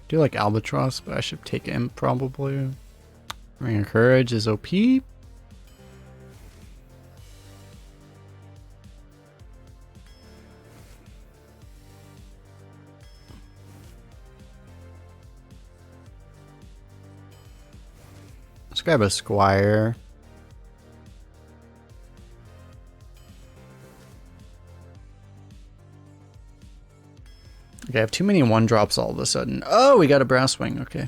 do like Albatross, but I should take Imp probably. Ring of Courage is OP. Let's grab a Squire. Okay, I have too many 1-drops all of a sudden. Oh, we got a Brasswing. Okay.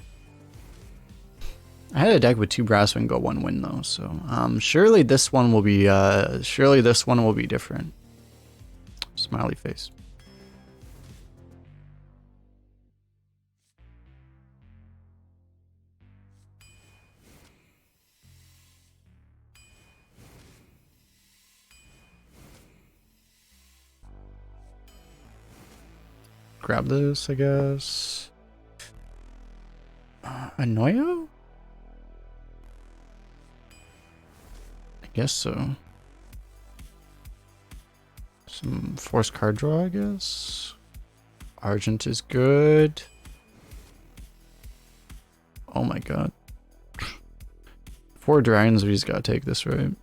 I had a deck with 2 Brasswing go 1 win though, so surely this one will be different. Smiley face. Grab this, I guess. Annoyo? I guess so. Some forced card draw, I guess. Argent is good. Oh my god. 4 dragons, we just gotta take this, right?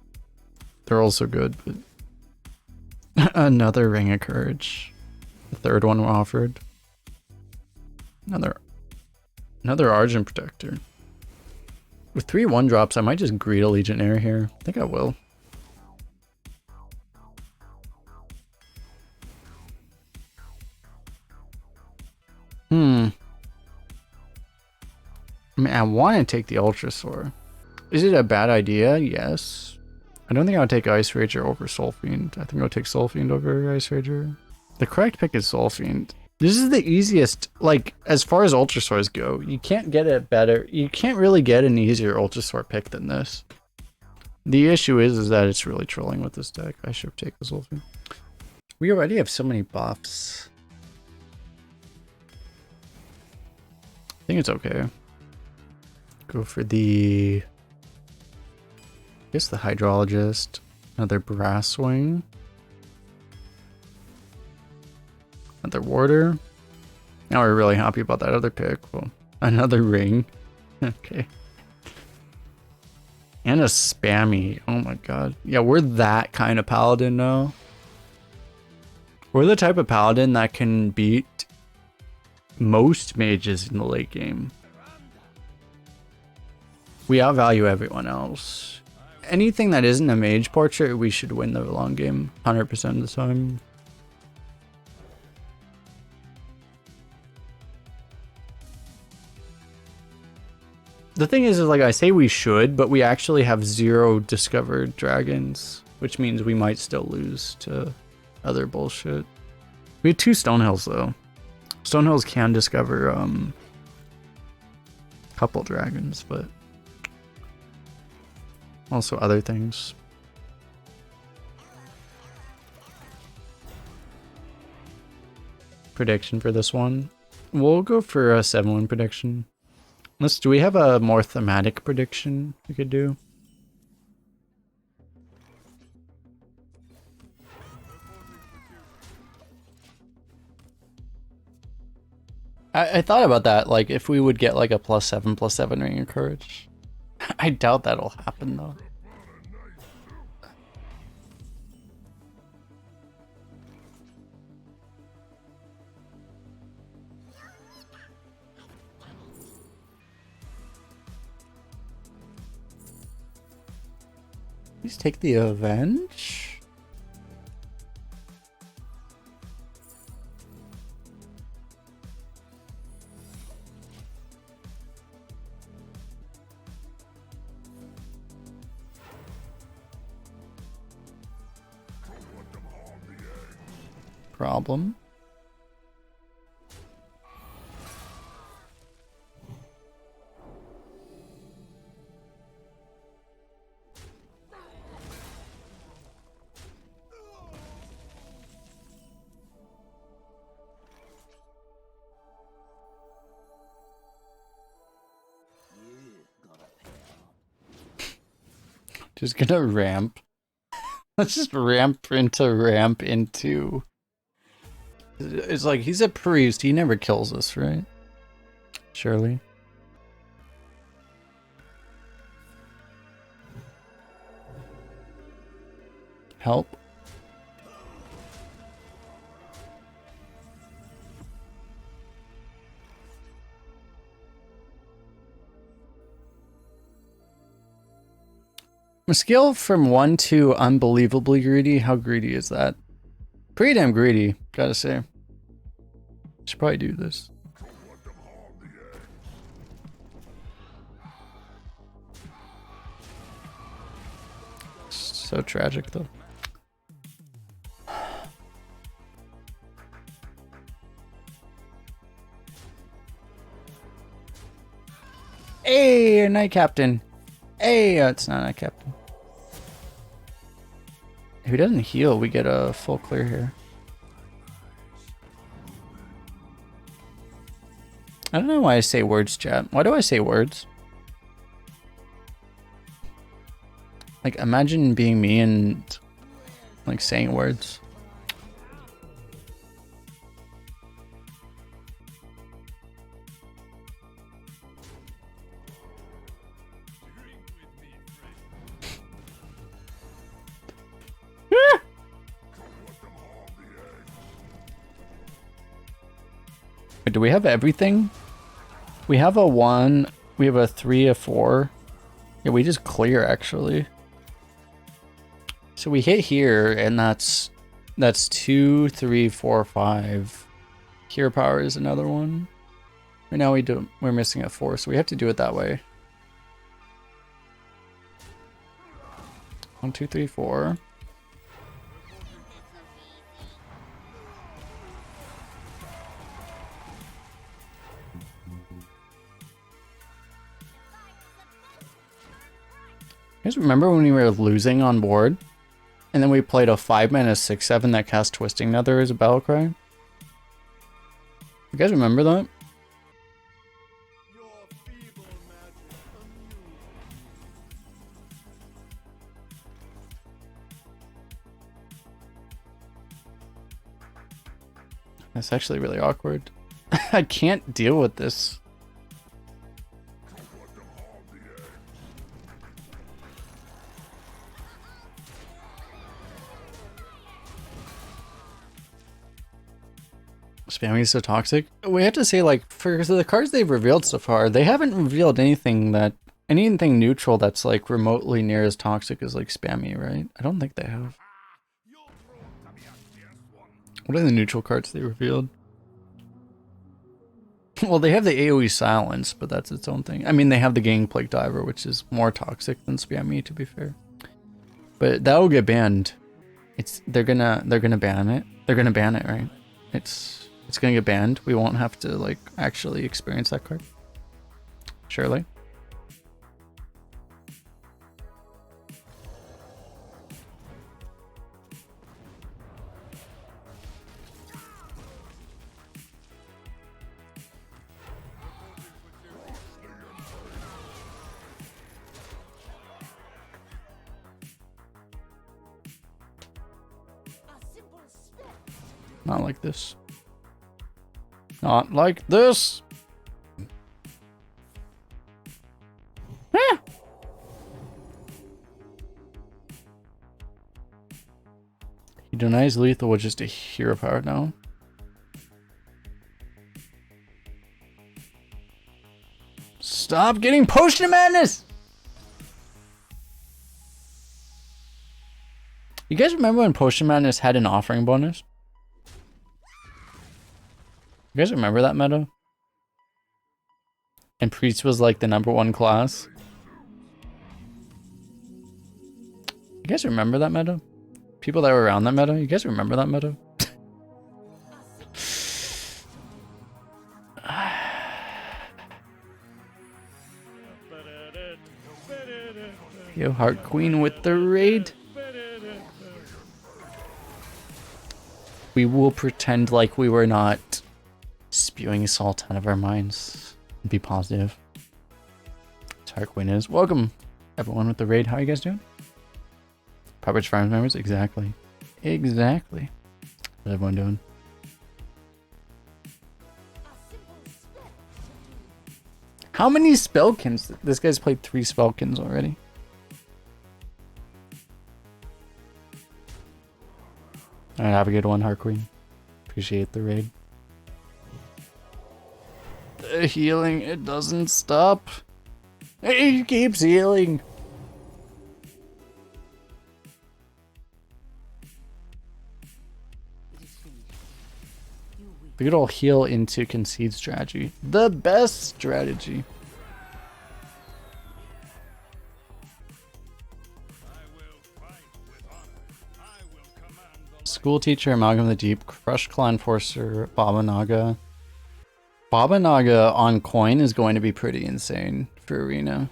They're also good, but another Ring of Courage. The 3rd one we offered. Another Argent Protector. With 3 1-drops, I might just greed a Legionnaire here. I think I will. I mean, I want to take the Ultrasaur. Is it a bad idea? Yes. I don't think I would take Ice Rager over Soul Fiend. I think I'll take Soul Fiend over Ice Rager. The correct pick is Soul Fiend. This is the easiest, like, as far as Ultrasaurs go. You can't get it better. You can't really get an easier Ultrasaur pick than this. The issue is that it's really trolling with this deck. I should take the Soul Fiend. We already have so many buffs. I think it's okay. Go for the... I guess the Hydrologist. Another Brasswing. Another Warder. Now we're really happy about that other pick. Well, another Ring. Okay. And a Spammy. Oh my god. Yeah, we're that kind of Paladin now. We're the type of Paladin that can beat most mages in the late game. We outvalue everyone else. Anything that isn't a mage portrait, we should win the long game 100% of the time. The thing is like I say we should, but we actually have 0 discovered dragons, which means we might still lose to other bullshit. We have 2 Stonehills though. Stonehills can discover a couple dragons, but also other things. Prediction for this one. We'll go for a 7-win prediction. Do we have a more thematic prediction we could do? I thought about that, like if we would get like a +7/+7 Ring of Courage. I doubt that'll happen though. Please take the Avenge. Problem. Just gonna ramp. Let's just ramp into. It's like he's a priest. He never kills us, right? Surely. Help. A scale from 1 to unbelievably greedy. How greedy is that? Pretty damn greedy, gotta say. Should probably do this. So tragic though. Hey, Knight Captain. Hey, it's not Knight Captain. If he doesn't heal, we get a full clear here. I don't know why I say words, chat. Why do I say words? Like, imagine being me and, like, saying words. Do we have everything? We have a 1, we have a 3, a 4. Yeah, we just clear actually. So we hit here and that's 2, 3, 4, 5. Hero power is another one. Right now we're missing a 4, so we have to do it that way. 1, 2, 3, 4. You guys remember when we were losing on board? And then we played a 5-mana 6/7 that cast Twisting Nether as a battle cry? You guys remember that? That's actually really awkward. I can't deal with this. Spamming is so toxic. We have to say, like, for the cards they've revealed so far, they haven't revealed anything neutral that's like remotely near as toxic as like spammy, right? I don't think they have. What are the neutral cards they revealed? Well, they have the AoE silence, but that's its own thing. I mean, they have the Gangplank Diver, which is more toxic than spammy, to be fair. But that will get banned. They're gonna ban it. They're gonna ban it, right? It's gonna get banned. We won't have to, like, actually experience that card. Surely. Not like this. Not like this. Ah. He denies lethal with just a hero power now. Stop getting Potion of Madness! You guys remember when Potion Madness had an offering bonus? You guys remember that meta? And Priest was like the #1 class. You guys remember that meta? People that were around that meta? You guys remember that meta? Yo, Heart Queen with the raid. We will pretend like we were not spewing salt out of our minds and be positive. Heart Queen is. Welcome, everyone with the raid. How are you guys doing? Pupperidge Farms members? Exactly. Exactly. How's everyone doing? How many spellkins? This guy's played 3 spellkins already. Alright, have a good one, Heart Queen. Appreciate the raid. The healing, it doesn't stop. It keeps healing. The good old heal into concede strategy. The best strategy. School teacher, Amalgam of the Deep, Crush Claw Enforcer, Baba Naga. Baba Naga on coin is going to be pretty insane for Arena.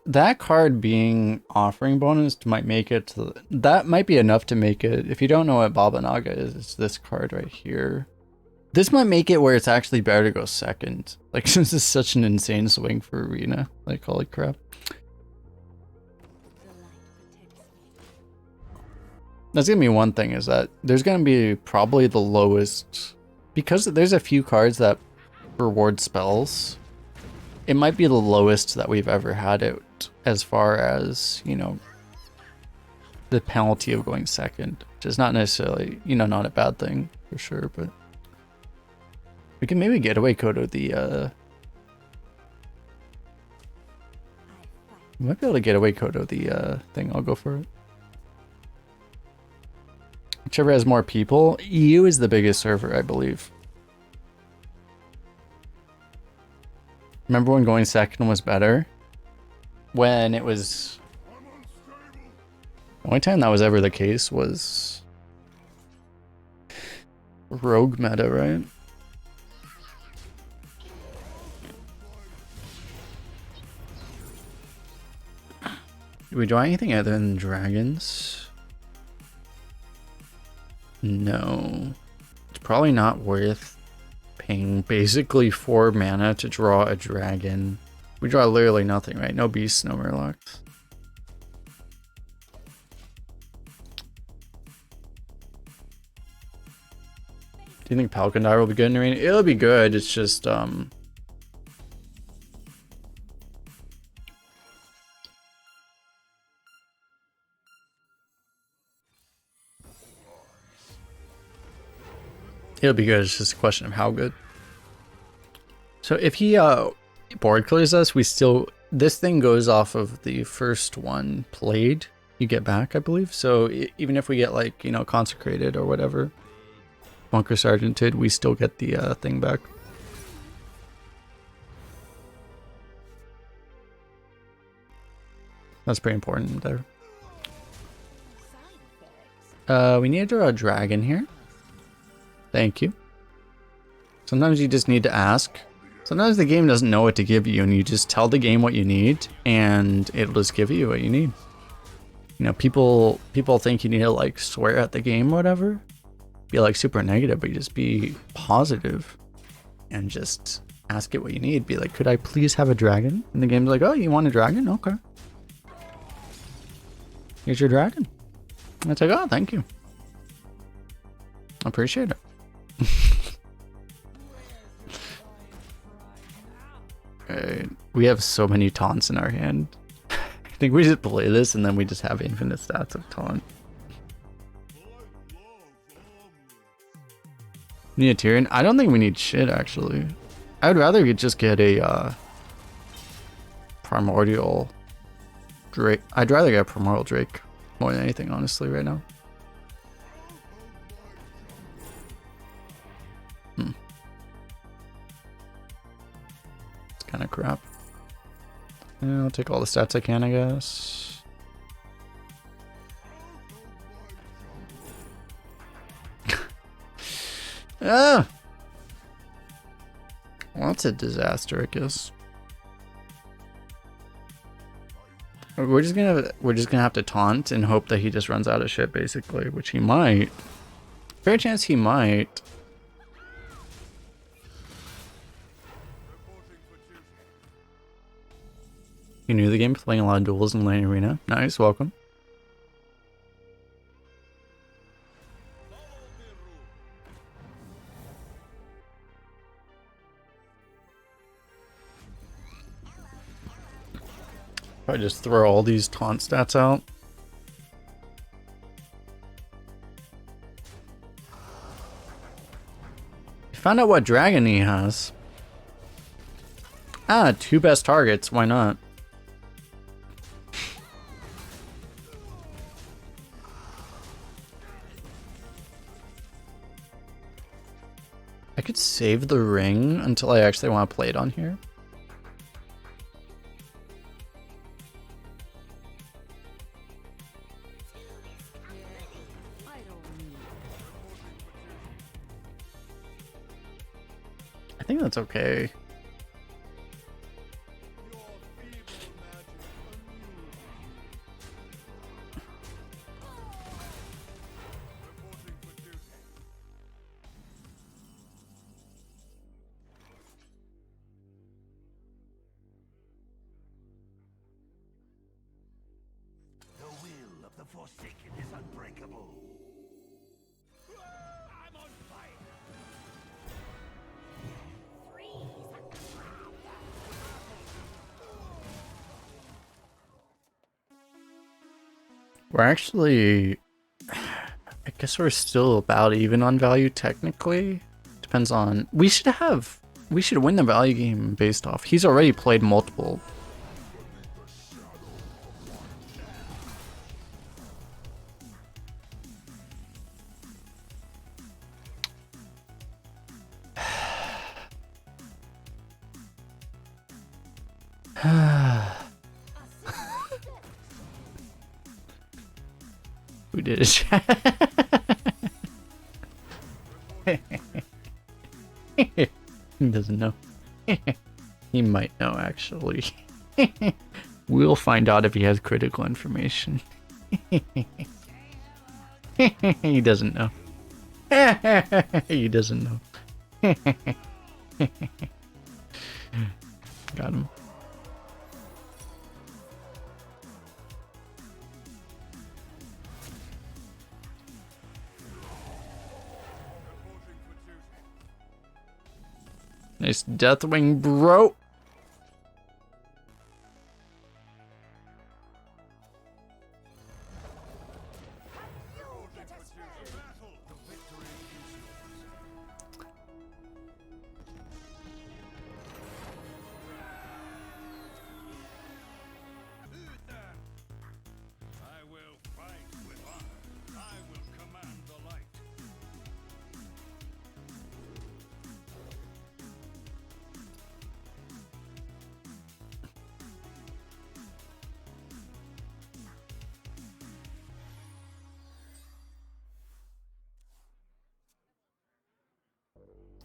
That card being offering bonus might make it to, that might be enough to make it. If you don't know what Baba Naga is, it's this card right here. This might make it where it's actually better to go second. Like, this is such an insane swing for Arena. Like, holy crap. That's gonna be one thing, is that there's gonna be probably the lowest, because there's a few cards that reward spells. It might be the lowest that we've ever had it as far as, you know, the penalty of going second, which is not necessarily, you know, not a bad thing for sure, but we can maybe get away Kodo the, we might be able to get away Kodo the, thing. I'll go for it. Whichever has more people. EU is the biggest server, I believe. Remember when going second was better? When it was... The only time that was ever the case was... Rogue meta, right? Do we draw anything other than dragons? No. It's probably not worth paying basically 4 mana to draw a dragon. We draw literally nothing, right? No beasts, no murlocs. Do you think Palkandar will be good in Arena? It'll be good, it's just it'll be good, it's just a question of how good. So if he board clears us, we still, this thing goes off of the first one played, you get back, I believe. So even if we get, like, you know, consecrated or whatever, Bunker Sergeanted, we still get the thing back. That's pretty important there. We need to draw a dragon here. Thank you. Sometimes you just need to ask. Sometimes the game doesn't know what to give you, and you just tell the game what you need, and it'll just give you what you need. You know, people think you need to, like, swear at the game or whatever. Be, like, super negative, but you just be positive and just ask it what you need. Be like, could I please have a dragon? And the game's like, oh, you want a dragon? Okay. Here's your dragon. And it's like, oh, thank you. I appreciate it. Alright, we have so many taunts in our hand. I think we just play this and then we just have infinite stats of taunt. Need a Tyrion? I don't think we need shit, actually. I would rather just get a Primordial Drake. I'd rather get a Primordial Drake more than anything, honestly, right now. It's kind of crap. Yeah, I'll take all the stats I can, I guess. Ah! Well, that's a disaster, I guess. We're just gonna have to taunt and hope that he just runs out of shit, basically, which he might. Fair chance he might. You knew the game, playing a lot of duels in Lair Arena. Nice, welcome. Probably just throw all these taunt stats out. Found out what dragon he has. Ah, 2 best targets. Why not? I could save the ring until I actually want to play it on here. I think that's okay. The will of the Forsaken is unbreakable. I'm on fire. We're actually, I guess we're still about even on value technically. Depends on, we should win the value game based off. He's already played multiple. Who did it? He doesn't know. He might know, actually. We'll find out if he has critical information. He doesn't know. He doesn't know. Got him. Nice Deathwing, bro.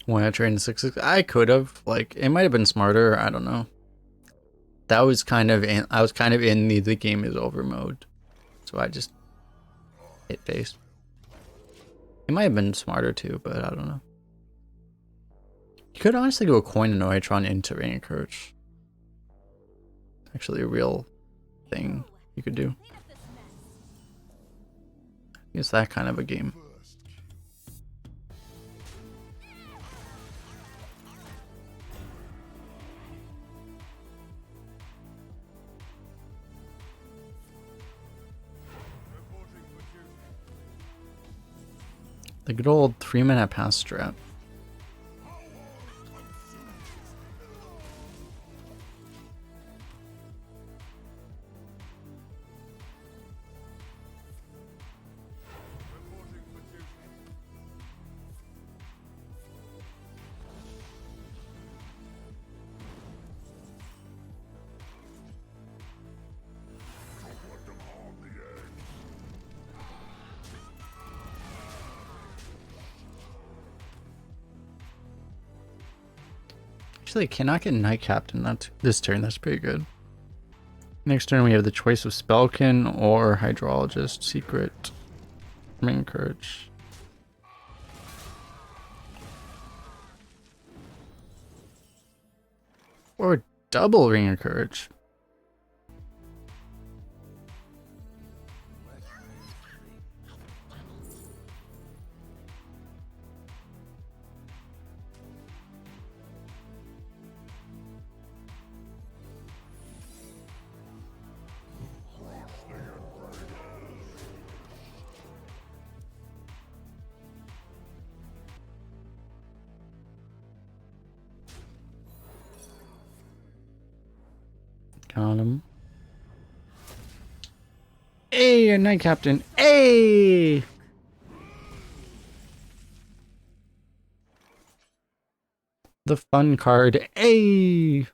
When I trained 6-6, I could have, like, it might have been smarter. I don't know. That was kind of in, I was kind of in the game is over mode, so I just hit face. It might have been smarter too, but I don't know. You could honestly go coin an Oitron into Ring Encourage. Actually, a real thing you could do. It's that kind of a game. The good old 3-minute pass strat. Actually, cannot get Night Captain this turn. That's pretty good. Next turn, we have the choice of Spellkin or Hydrologist Secret. Ring Encourage. Or double Ring Encourage. Got him. Hey, a Knight Captain. Hey! The fun card. Hey!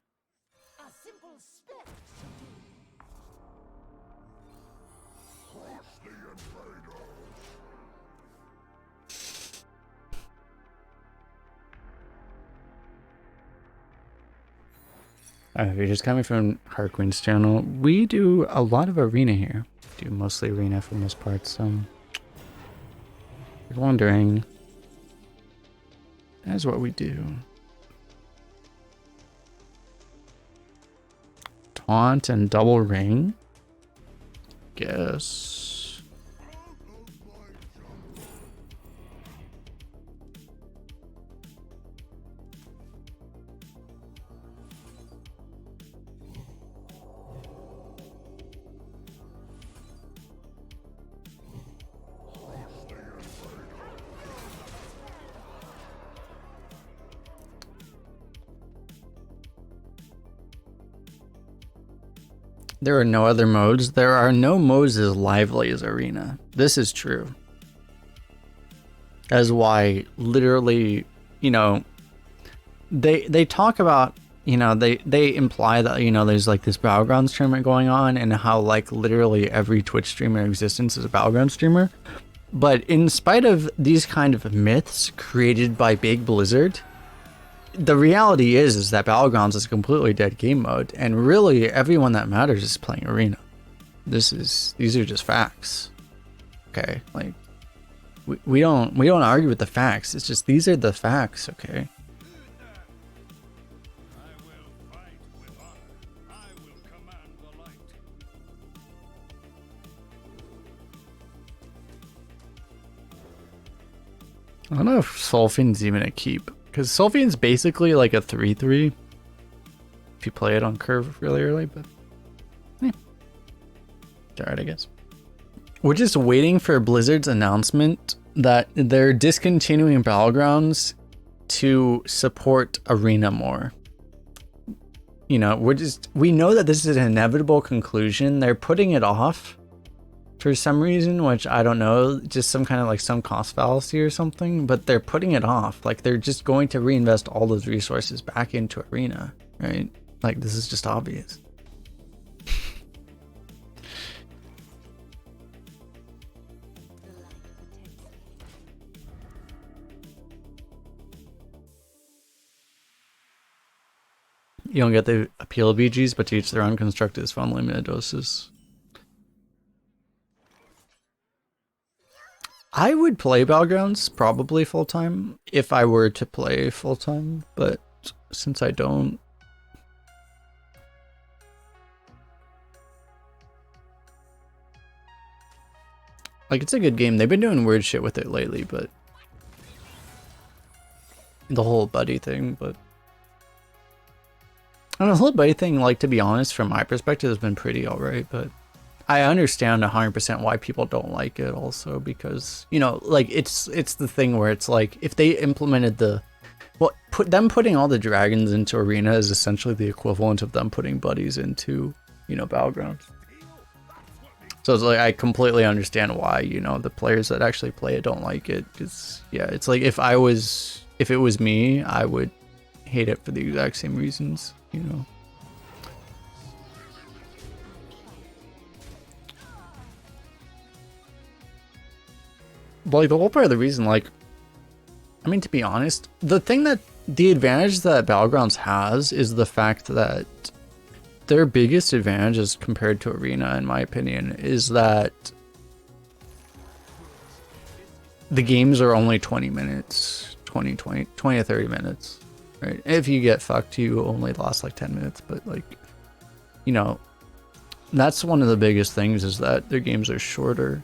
If you're just coming from Harquin's channel, we do a lot of arena here. Do mostly arena for most parts, so if you're wondering, that's what we do. Taunt and double ring? Guess. There are no other modes. There are no modes as lively as Arena. This is true. That's why literally, you know, they talk about, you know, they imply that, you know, there's like this Battlegrounds tournament going on and how like literally every Twitch streamer in existence is a Battlegrounds streamer. But in spite of these kind of myths created by Big Blizzard, the reality is that Battlegrounds is a completely dead game mode, and really everyone that matters is playing Arena. These are just facts. Okay, like we don't argue with the facts. It's just these are the facts. Okay. I don't know if Sulfine's even a keep, because Sulfine's basically like a 3/3 if you play it on curve really early, but yeah. It's alright, I guess. We're just waiting for Blizzard's announcement that they're discontinuing Battlegrounds to support Arena more. You know, we know that this is an inevitable conclusion. They're putting it off for some reason, which I don't know, just some kind of like some cost fallacy or something, but they're putting it off. Like they're just going to reinvest all those resources back into Arena, right? Like this is just obvious. You don't get the appeal of BGs, but to each their own. Constructed is fun, limited doses. I would play Battlegrounds probably full-time if I were to play full-time, but since I don't. Like, it's a good game. They've been doing weird shit with it lately, but the whole buddy thing, but I don't know, the whole buddy thing, like, to be honest, from my perspective, has been pretty alright, but I understand 100% why people don't like it also, because, you know, like, it's the thing where it's like, if they implemented the, well, putting all the dragons into Arena is essentially the equivalent of them putting buddies into, you know, Battlegrounds. So it's like, I completely understand why, you know, the players that actually play it don't like it, because, yeah, it's like, if it was me, I would hate it for the exact same reasons, you know. But like the whole part of the reason, like, I mean, to be honest, the advantage that Battlegrounds has is the fact that their biggest advantage as compared to Arena, in my opinion, is that the games are only 20 minutes, 20 to 30 minutes, right? If you get fucked, you only last like 10 minutes, but like, you know, that's one of the biggest things, is that their games are shorter.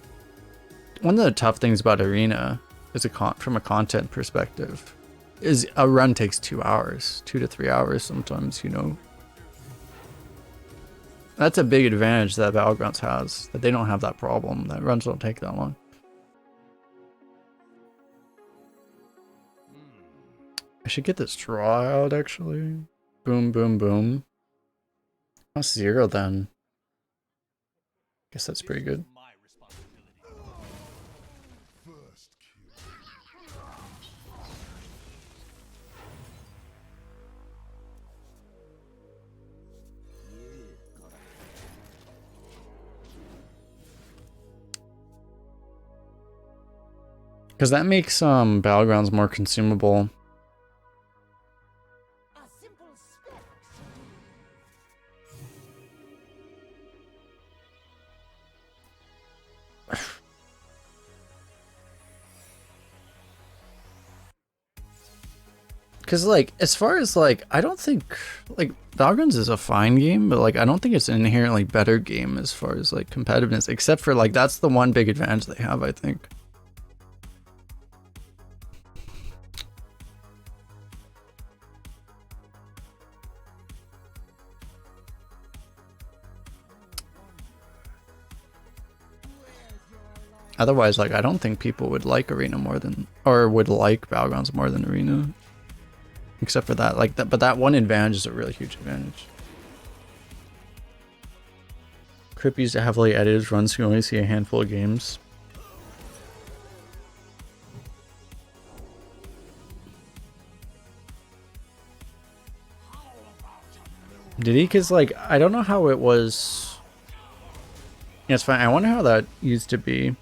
One of the tough things about Arena is from a content perspective is a run takes 2 hours, 2 to 3 hours sometimes, you know. That's a big advantage that Battlegrounds has, that they don't have that problem, that runs don't take that long. I should get this draw out, actually. Boom, boom, boom. That's 0 then. Guess that's pretty good. Because that makes Battlegrounds more consumable. Because, like, as far as, like, I don't think, like, Battlegrounds is a fine game, but, like, I don't think it's an inherently better game as far as, like, competitiveness, except for, like, that's the one big advantage they have, I think. Otherwise, like, I don't think people would like Arena more than, or would like Battlegrounds more than Arena. Except for that, like, that, but that one advantage is a really huge advantage. Crip used to heavily edited runs, you only see a handful of games. Did he? Because, like, I don't know how it was. Yeah, it's fine. I wonder how that used to be.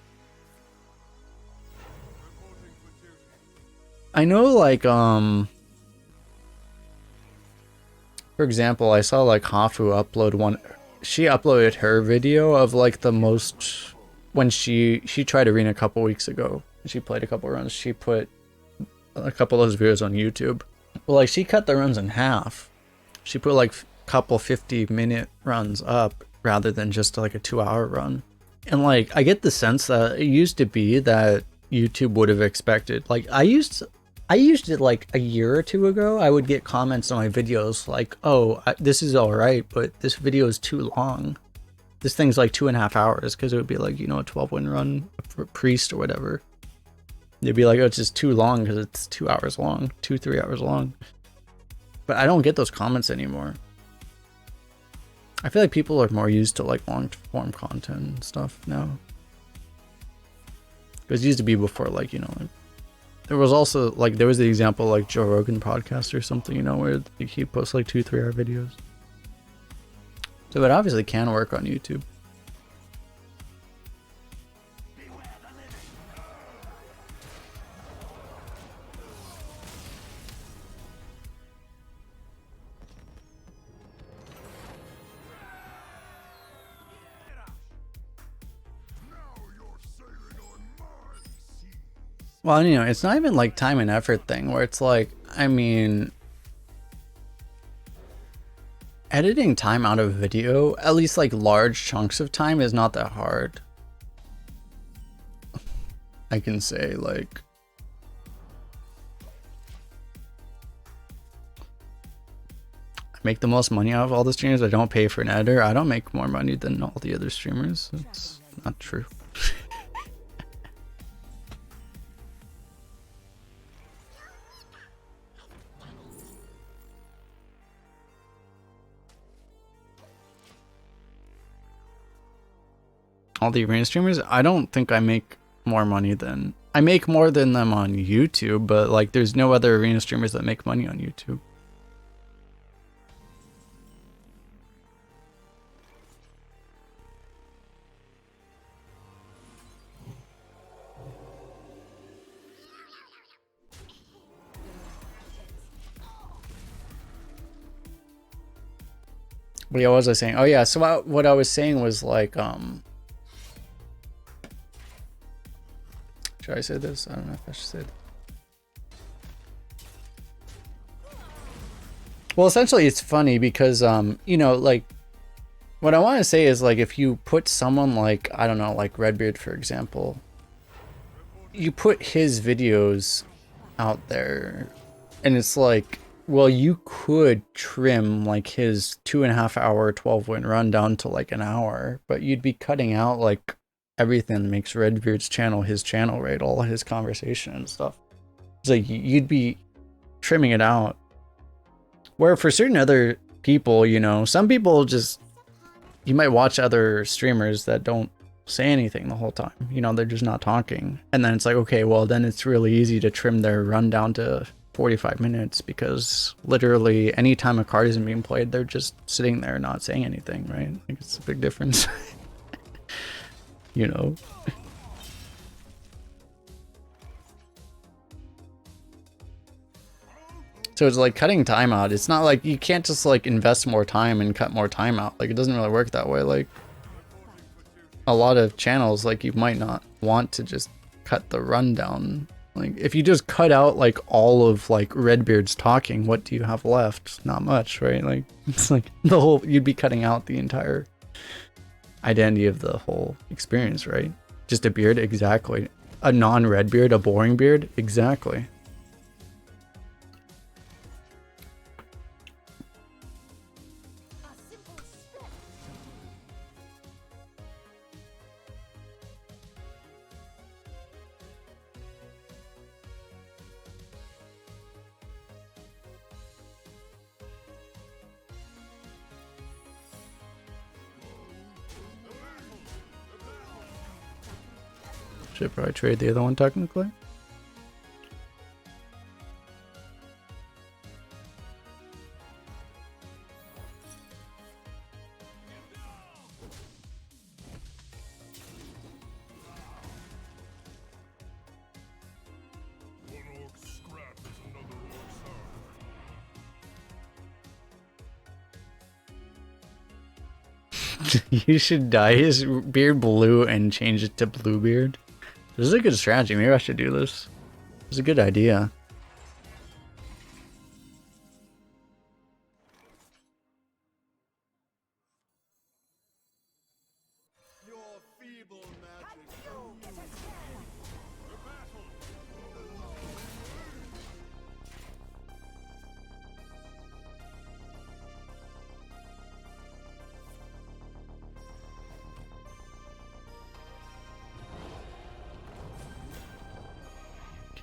I know, like, for example, I saw, like, Hafu upload one. She uploaded her video of, like, the most, when she tried Arena a couple weeks ago. She played a couple runs. She put a couple of those videos on YouTube. Well, like, she cut the runs in half. She put, like, couple 50-minute runs up rather than just like a 2-hour run. And, like, I get the sense that it used to be that YouTube would have expected, like, I used it like a year or two ago. I would get comments on my videos like, oh, this is all right, but this video is too long. This thing's like 2.5 hours, because it would be like, you know, a 12-win run for Priest or whatever. They'd be like, oh, it's just too long because it's 2 hours long, 2-3 hours long. But I don't get those comments anymore. I feel like people are more used to, like, long form content and stuff now. Because it used to be before, like, you know, like, there was also, like, there was the example, like, Joe Rogan podcast or something, you know, where he posts, like, 2-3 hour videos. So it obviously can work on YouTube. Well, you know, it's not even like time and effort thing where it's like, I mean, editing time out of video, at least like large chunks of time, is not that hard. I can say, like, I make the most money out of all the streamers. I don't pay for an editor. I don't make more money than all the other streamers. It's not true. All the arena streamers, I don't think I make more money than, I make more than them on YouTube, but, like, there's no other arena streamers that make money on YouTube. But yeah, what was I saying? Oh yeah, so what I was saying was, like, should I say this? I don't know if I should say that. Well, essentially, it's funny because, you know, like, what I want to say is, like, if you put someone like, I don't know, like Redbeard, for example, you put his videos out there, and it's like, well, you could trim, like, his 2.5 hour 12-win run down to, like, an hour, but you'd be cutting out, like, everything that makes Redbeard's channel his channel, right? All his conversation and stuff. It's like, you'd be trimming it out. Where for certain other people, you know, some people just you might watch other streamers that don't say anything the whole time. You know, they're just not talking. And then it's like, okay, well, then it's really easy to trim their run down to 45 minutes because literally anytime a card isn't being played, they're just sitting there not saying anything, right? Like, it's a big difference. You know? So it's like cutting time out. It's not like you can't just like invest more time and cut more time out. Like, it doesn't really work that way. Like, a lot of channels, like, you might not want to just cut the rundown. Like, if you just cut out like all of like Redbeard's talking, what do you have left? Not much, right? Like, it's like the whole, you'd be cutting out the entire identity of the whole experience, right? Just a beard, exactly. A non-red beard, a boring beard, exactly. Should probably trade the other one technically. You should dye his beard blue and change it to Bluebeard. This is a good strategy. Maybe I should do this. It's a good idea.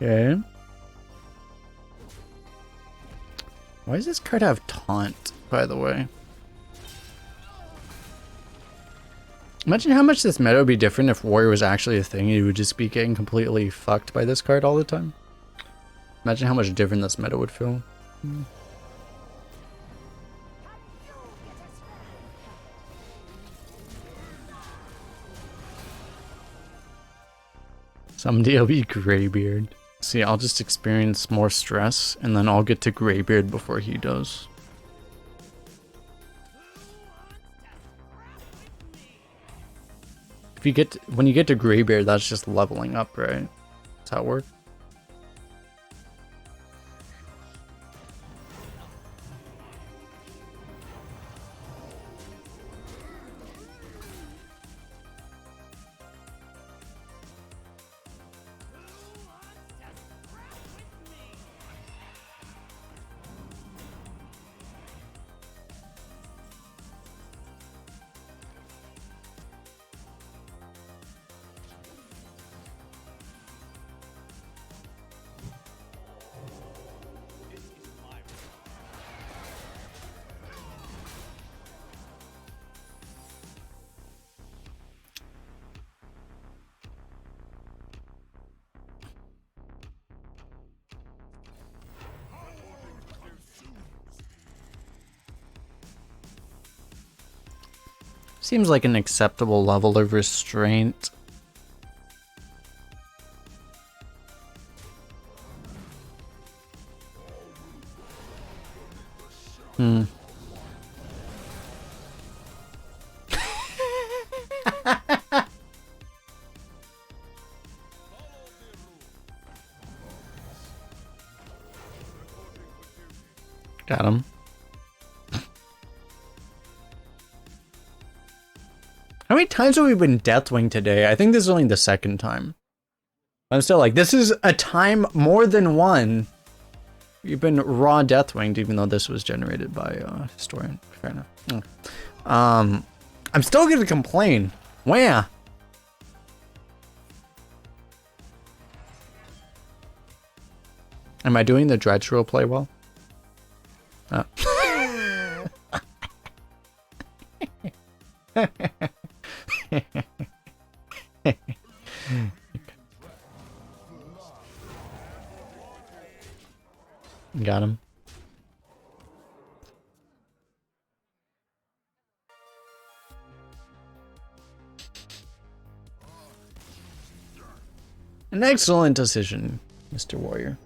Okay. Why does this card have taunt, by the way? Imagine how much this meta would be different if Warrior was actually a thing. You would just be getting completely fucked by this card all the time. Imagine how much different this meta would feel. Someday I'll be Greybeard. See, I'll just experience more stress, and then I'll get to Greybeard before he does. If you get when you get to Greybeard, that's just leveling up, right? That's how it works. Seems like an acceptable level of restraint. Got him. How many times have we been Deathwing today? I think this is only the second time. I'm still like, this is a time more than one. You've been raw Deathwinged, even though this was generated by Historian. Fair enough. I'm still gonna complain. Where? Am I doing the Dredge roleplay well? Got him. An excellent decision, Mr. Warrior.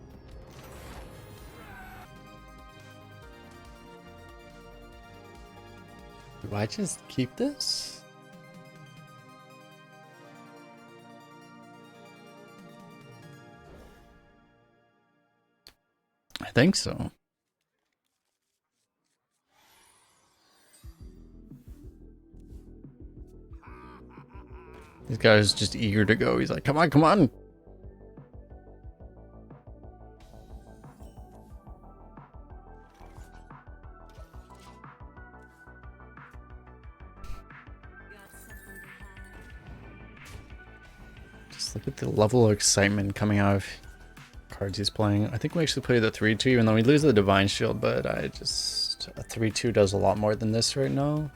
Do I just keep this? I think so. This guy's just eager to go. He's like, come on, come on. Just look at the level of excitement coming out of cards he's playing. I think we actually play the 3-2, even though we lose the Divine Shield, but a 3-2 does a lot more than this right now.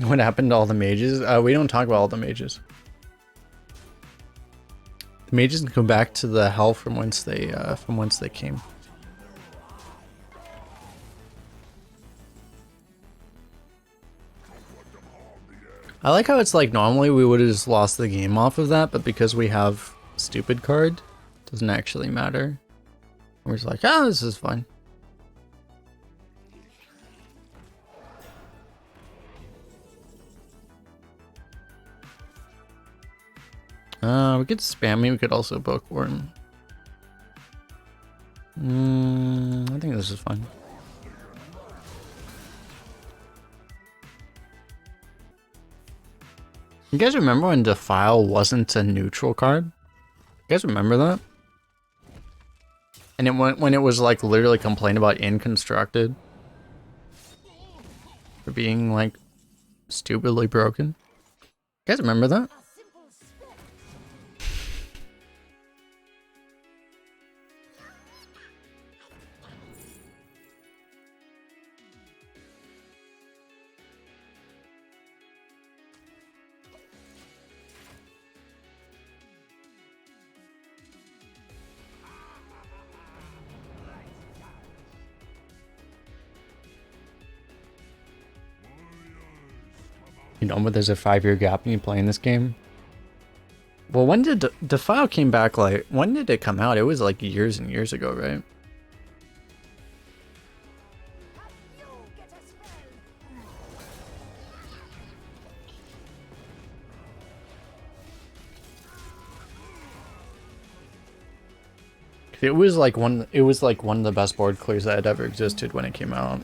What happened to all the mages? We don't talk about all the mages. The mages can go back to the hell from whence they came. I like how it's like normally we would have just lost the game off of that, but because we have stupid card, it doesn't actually matter. We're just like, oh, this is fine. We could spam me, we could also bookworm. I think this is fine. You guys remember when Defile wasn't a neutral card? You guys remember that? And when it was like literally complained about Inconstructed for being like stupidly broken. You guys remember that? You know, but there's a 5-year gap in you playing this game. Well, when did Defile came back? Like, when did it come out? It was like years and years ago, right? It was like one of the best board clears that had ever existed when it came out.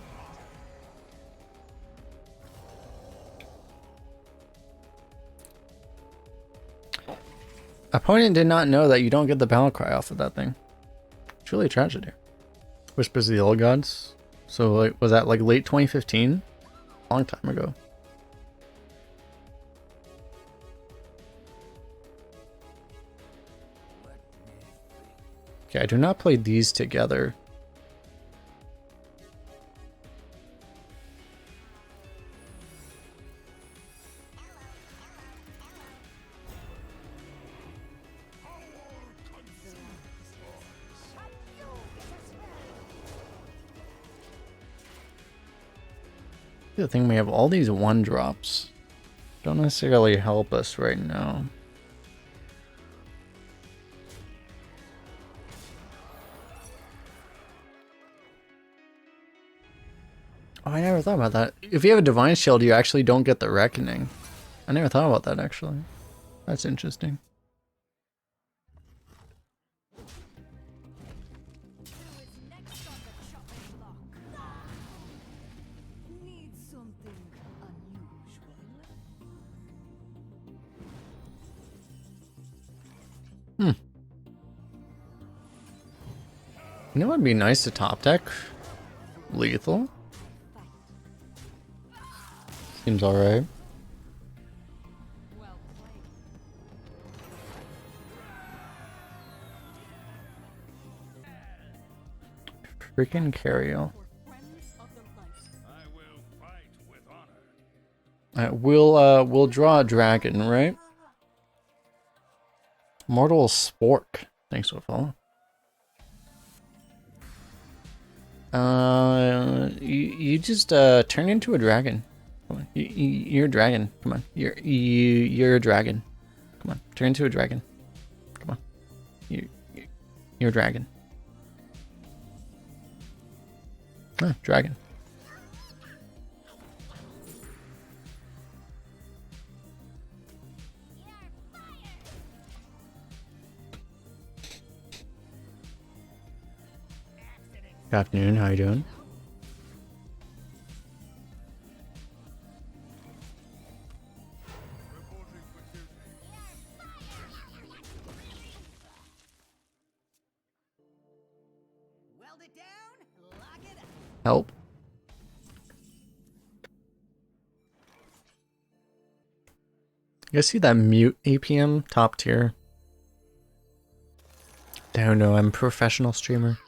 Opponent did not know that you don't get the battle cry off of that thing. It's really a tragedy. Whispers of the Old Gods. So like, was that like late 2015? A long time ago. Okay, I do not play these together. The thing, we have all these 1-drops. Don't necessarily help us right now. Oh, I never thought about that. If you have a Divine Shield, you actually don't get the Reckoning. I never thought about that, actually. That's interesting. You know what would be nice to top deck? Lethal. Seems alright. Freaking Carriel. We'll draw a dragon, right? Mortal Spork. Thanks for the follow. You just turn into a dragon. Come on, you're a dragon. Come on, you're a dragon. Come on, turn into a dragon. Come on, you're a dragon. Ah, dragon. Good afternoon, how you doing? Weld it down, lock it up. Help. You guys see that mute APM top tier? Don't know, I'm a professional streamer.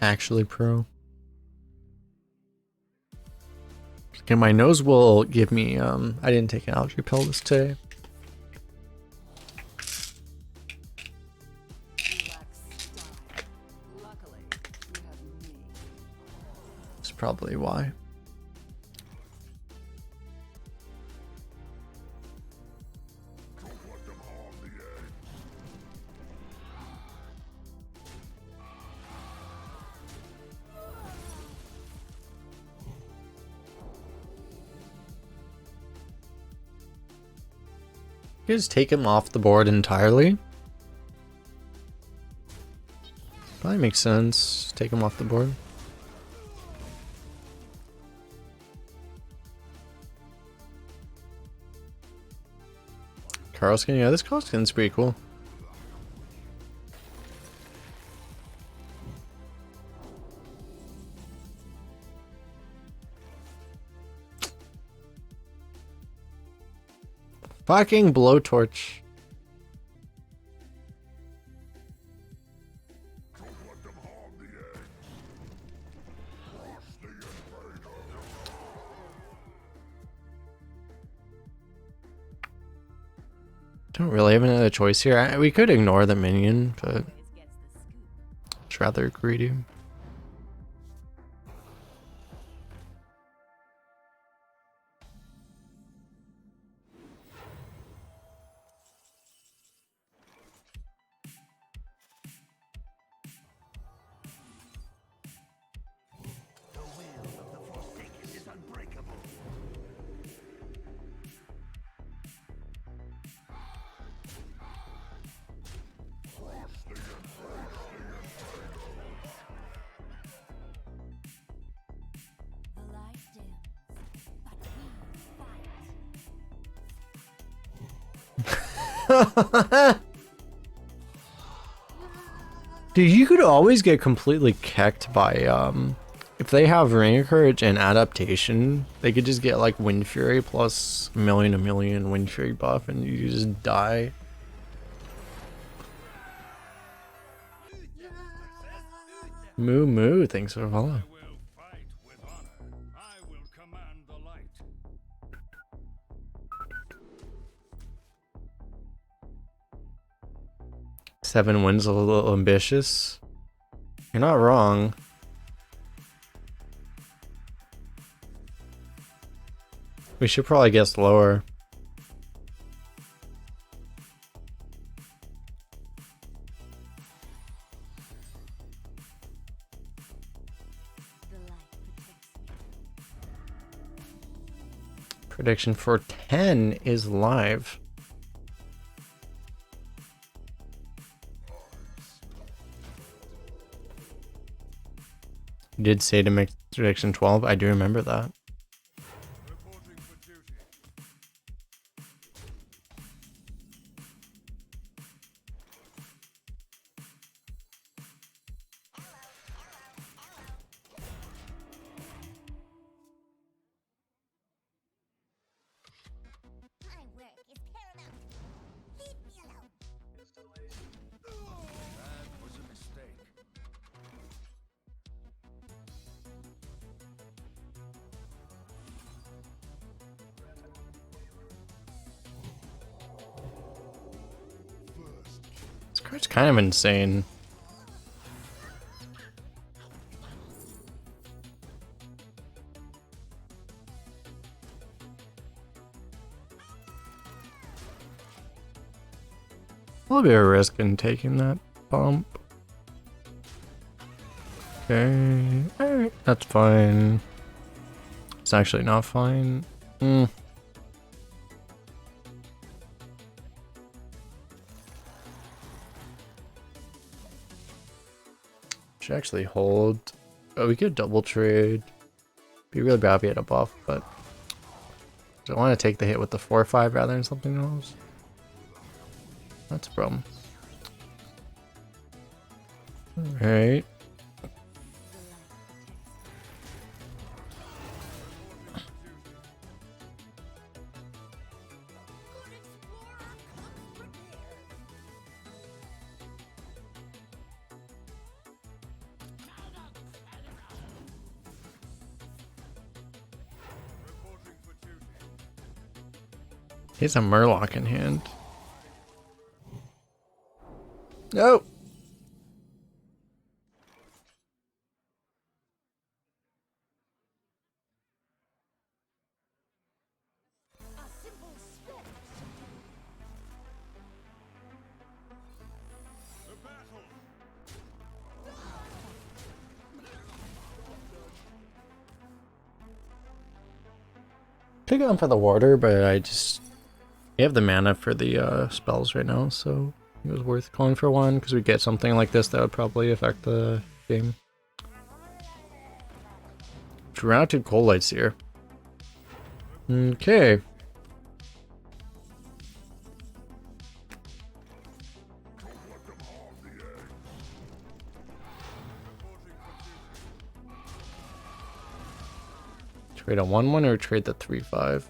Actually pro. Okay, my nose will give me I didn't take an allergy pill this day. That's probably why. You just take him off the board entirely. Probably makes sense. Take him off the board. Carlskin, yeah, this Carlskin's pretty cool. Fucking blowtorch. Don't really have another choice here. We could ignore the minion, but it's rather greedy. The will of the Forsaken is unbreakable. The light dims, but we fight. Dude, you could always get completely kecked by if they have Ring of Courage and Adaptation, they could just get like Wind Fury plus a million Wind Fury buff and you just die. Moo moo, thanks for following. I will fight with honor. I will command the light. 7 wins a little ambitious. You're not wrong. We should probably guess lower. The light protects me. Prediction for 10 is live. You did say to make prediction 12. I do remember that. It's kind of insane. A little bit of risk in taking that bump. Okay, alright, that's fine. It's actually not fine. Should actually hold. Oh, we could double trade. Be really bad if we had a buff, but do I want to take the hit with the 4-5 rather than something else? That's a problem. Alright. He has a Murloc in hand. No! Could go for the water, but I just... We have the mana for the spells right now, so it was worth calling for one, because we get something like this that would probably affect the game. We're out to cold lights here. Okay. Trade a 1-1 or trade the 3-5?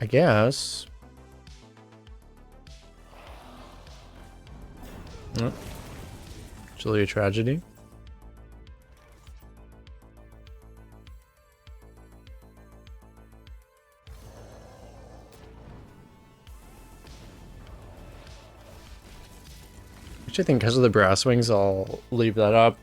I guess. Oh. It's really a tragedy. Which I think because of the brass wings, I'll leave that up.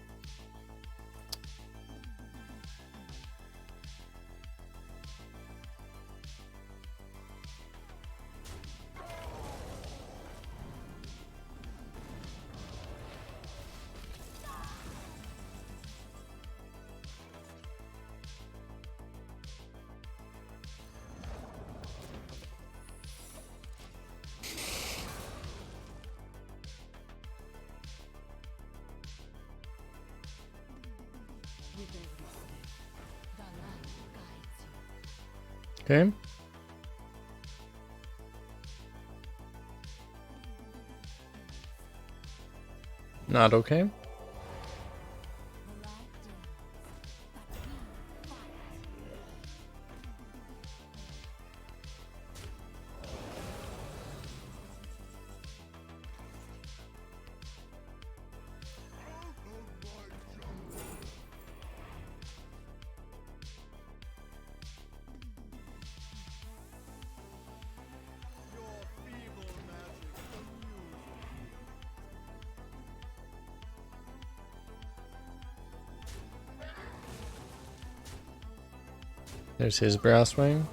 Okay. Not okay. There's his brass wing.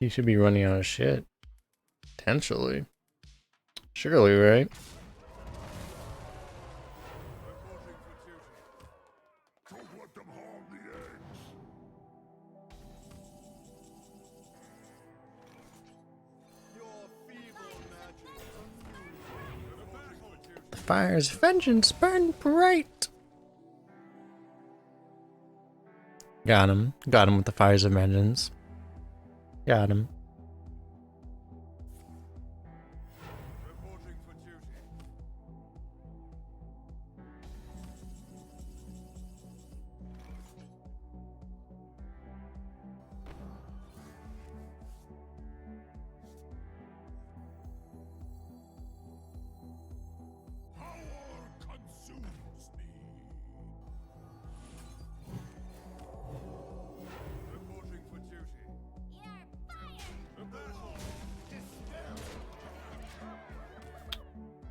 He should be running out of shit. Potentially. Surely, right? The fire's vengeance burn bright. Got him. Got him with the fires of vengeance. Got him.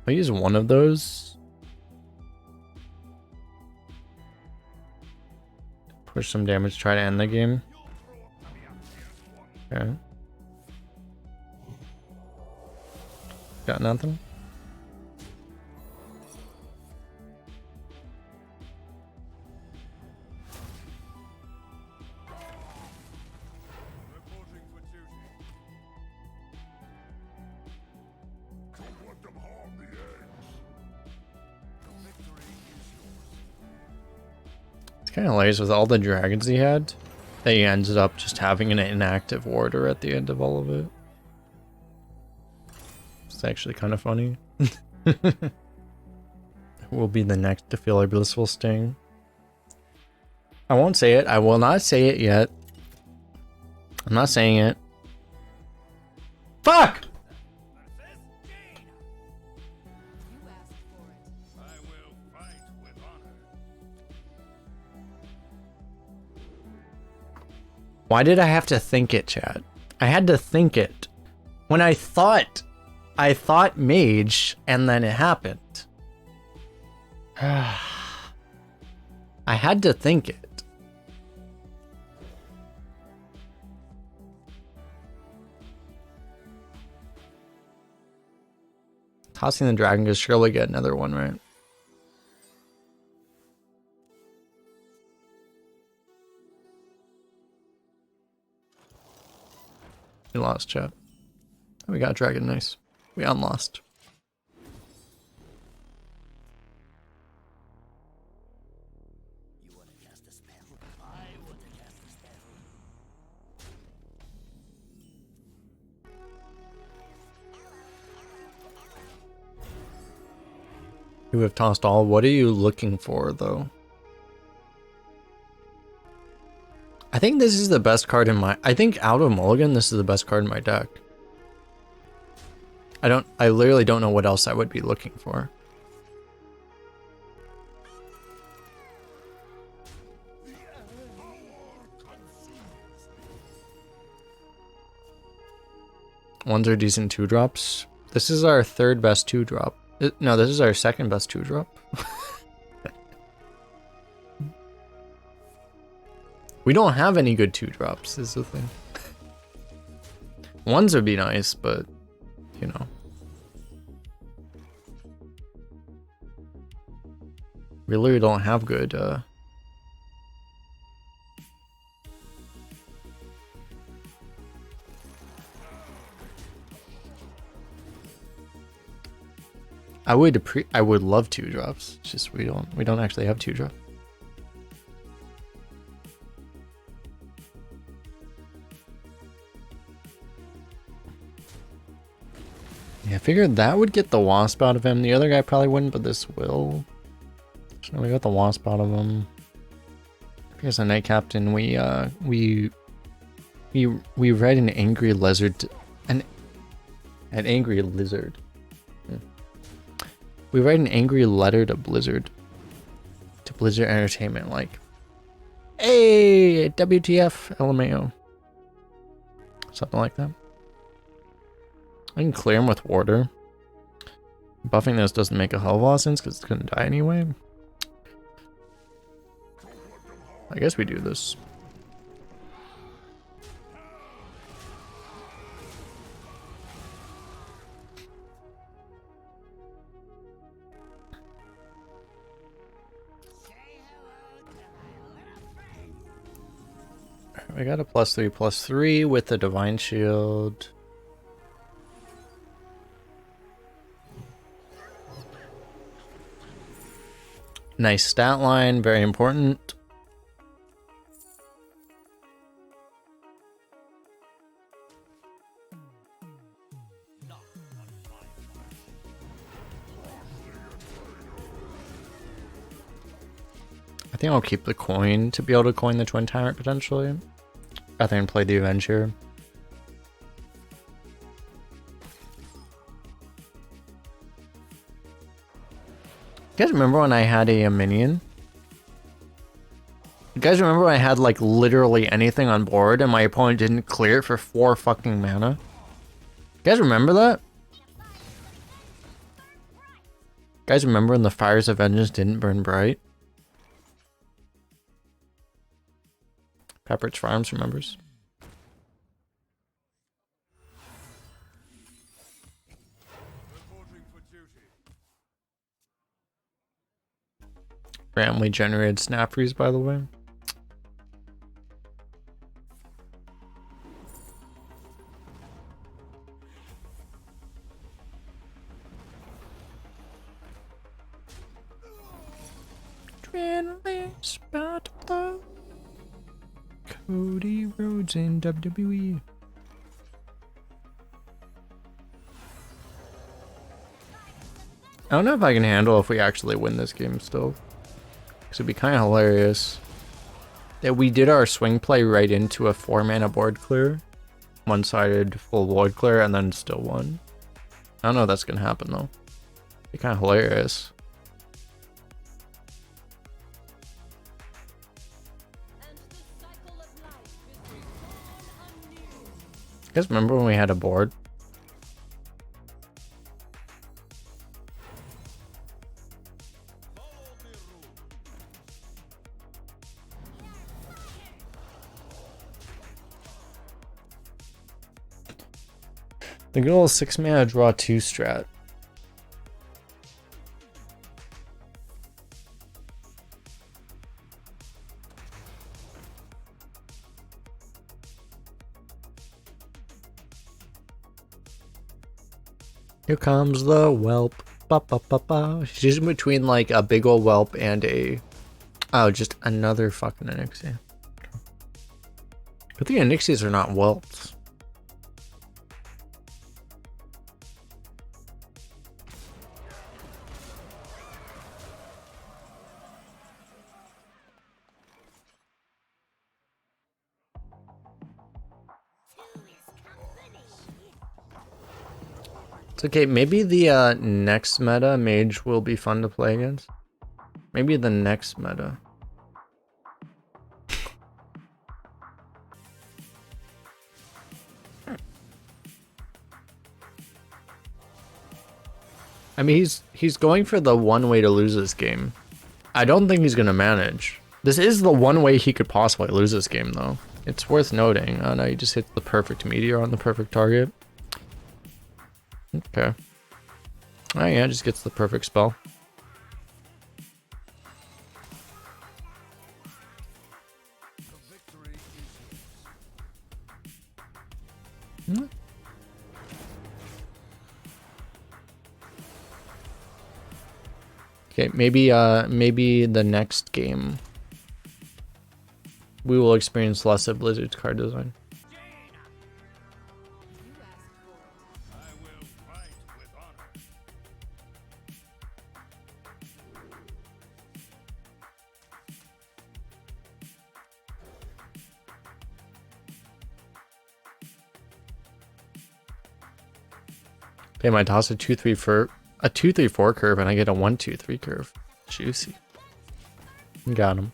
I'll use one of those. Push some damage, try to end the game. Okay. Got nothing? It's kind of lays with all the dragons he had. That he ended up just having an inactive warder at the end of all of it. It's actually kind of funny. Will be the next to feel a blissful sting. I won't say it. I will not say it yet. I'm not saying it. Fuck! Why did I have to think it, chat? I had to think it. When I thought mage, and then it happened. I had to think it. Tossing the dragon could surely get another one, right? We lost, chat. We got dragon, nice. We unlost. You want to cast a spell? I want to cast a spell. You have tossed all. What are you looking for, though? I think this is the best card in my... I think out of Mulligan, this is the best card in my deck. I literally don't know what else I would be looking for. Ones are decent 2-drops. This is our third best 2-drop. No, this is our second best 2-drop. We don't have any good 2-drops, is the thing. Ones would be nice, but, you know. We literally don't have good, I would love 2-drops. It's just we don't actually have 2-drop. Yeah, I figured that would get the wasp out of him. The other guy probably wouldn't, but this will. So we got the wasp out of him. Here's a Knight Captain. We read an angry lizard, an angry lizard. We write an angry letter to Blizzard Entertainment, like, hey, WTF, LMAO, something like that. I can clear him with Warder. Buffing this doesn't make a hell of a lot of sense because it's gonna die anyway. I guess we do this. I got a +3/+3 with the Divine Shield. Nice stat line, very important. I think I'll keep the coin to be able to coin the Twin Tyrant potentially, rather than play the Avenger. You guys remember when I had a minion? You guys remember when I had like literally anything on board and my opponent didn't clear it for 4 fucking mana? You guys remember that? Guys, remember when the fires of vengeance didn't burn bright? Pepperidge Farms remembers. Reporting for duty. Randomly generated snap freeze, by the way. Adrenaline about to blow. Cody Rhodes in WWE. I don't know if I can handle if we actually win this game still. Because it'd be kind of hilarious that we did our swing play right into a 4-mana board clear. One-sided full board clear and then still won. I don't know if that's going to happen though. It'd be kind of hilarious. You guys remember when we had a board? The good old 6-mana draw 2 strat. Here comes the whelp. Ba, ba, ba, ba. She's in between like a big old whelp and a... Oh, just another fucking Onyxia. But the Onyxias are not whelps. It's okay, maybe the next meta mage will be fun to play against. Maybe the next meta. I mean, he's going for the one way to lose this game. I don't think he's gonna manage. This is the one way he could possibly lose this game, though. It's worth noting. Oh no, he just hit the perfect meteor on the perfect target. Okay. Oh yeah, just gets the perfect spell. Hmm. Okay, maybe the next game we will experience less of Blizzard's card design. I will fight with honor. Damn, I toss a 2-3-4 curve and I get a 1-2-3 curve. Juicy. Got him.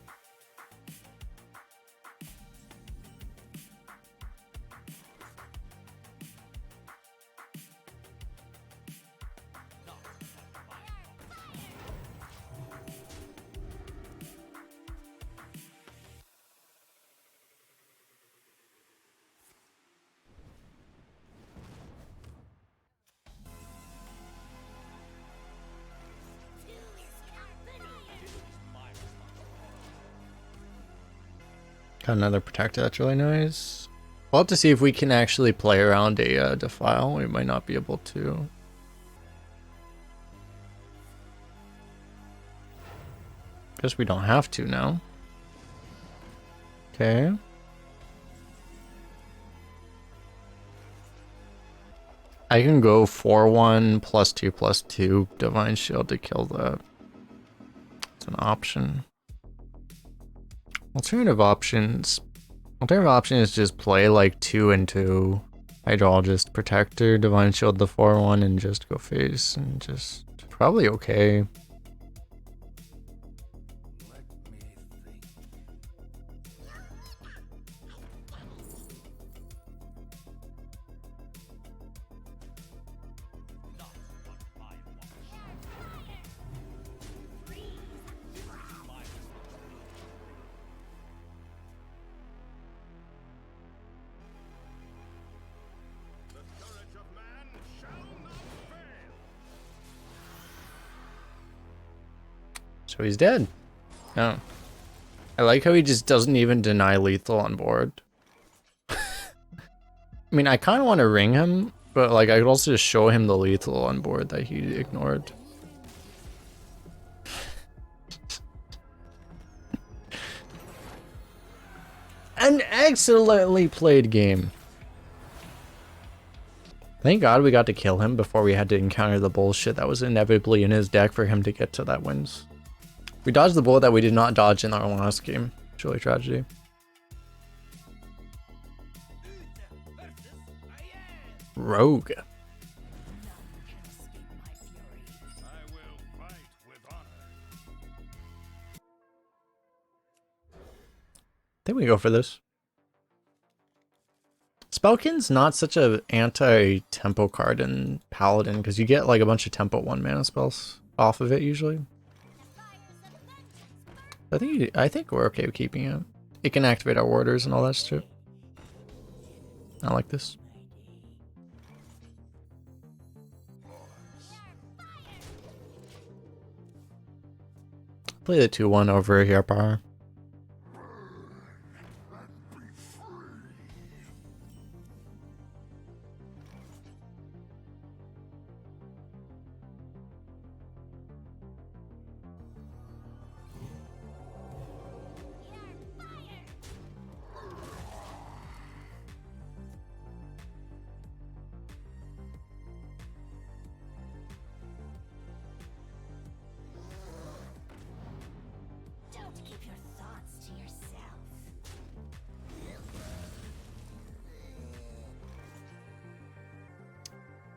Got another protector, that's really nice. We'll have to see if we can actually play around a defile. We might not be able to. Guess we don't have to now. Okay. I can go 4-1 +2/+2 Divine Shield to kill that. It's an option. Alternative option is just play like 2 and 2 Hydrologist Protector, Divine Shield the 4-1 and just go face and just probably okay. Let me think. So he's dead. Oh. I like how he just doesn't even deny lethal on board. I mean, I kind of want to ring him, but like I could also just show him the lethal on board that he ignored. An excellently played game. Thank God we got to kill him before we had to encounter the bullshit that was inevitably in his deck for him to get to that wins. We dodged the bullet that we did not dodge in our last game. It's really tragedy. Rogue. I will fight with honor. I think we go for this. Spellkin's not such a anti-tempo card in Paladin because you get like a bunch of tempo 1 mana spells off of it usually. I think we're okay with keeping it. It can activate our warders and all that shit. I like this. Play the 2-1 over here, power.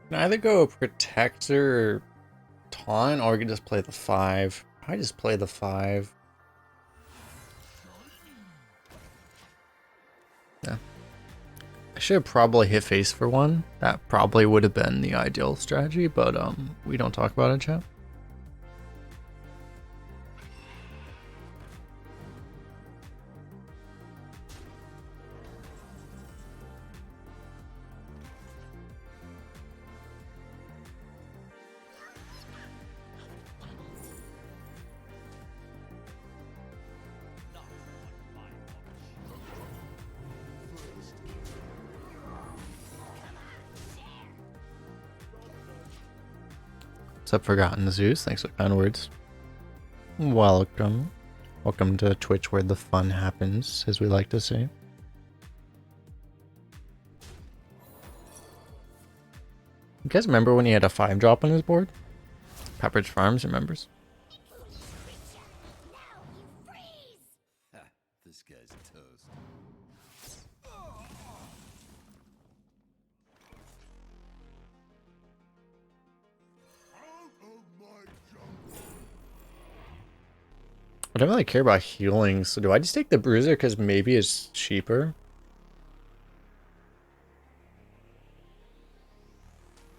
Can either go Protector or Taunt, or we can just play the 5. I just play the 5. Yeah. I should have probably hit face for 1. That probably would have been the ideal strategy, but we don't talk about it, chat. What's up, Forgotten Zeus? Thanks for the kind words. Welcome. Welcome to Twitch where the fun happens, as we like to say. You guys remember when he had a 5-drop on his board? Pepperidge Farms remembers. This guy's toast. I don't really care about healing, so do I just take the Bruiser because maybe it's cheaper?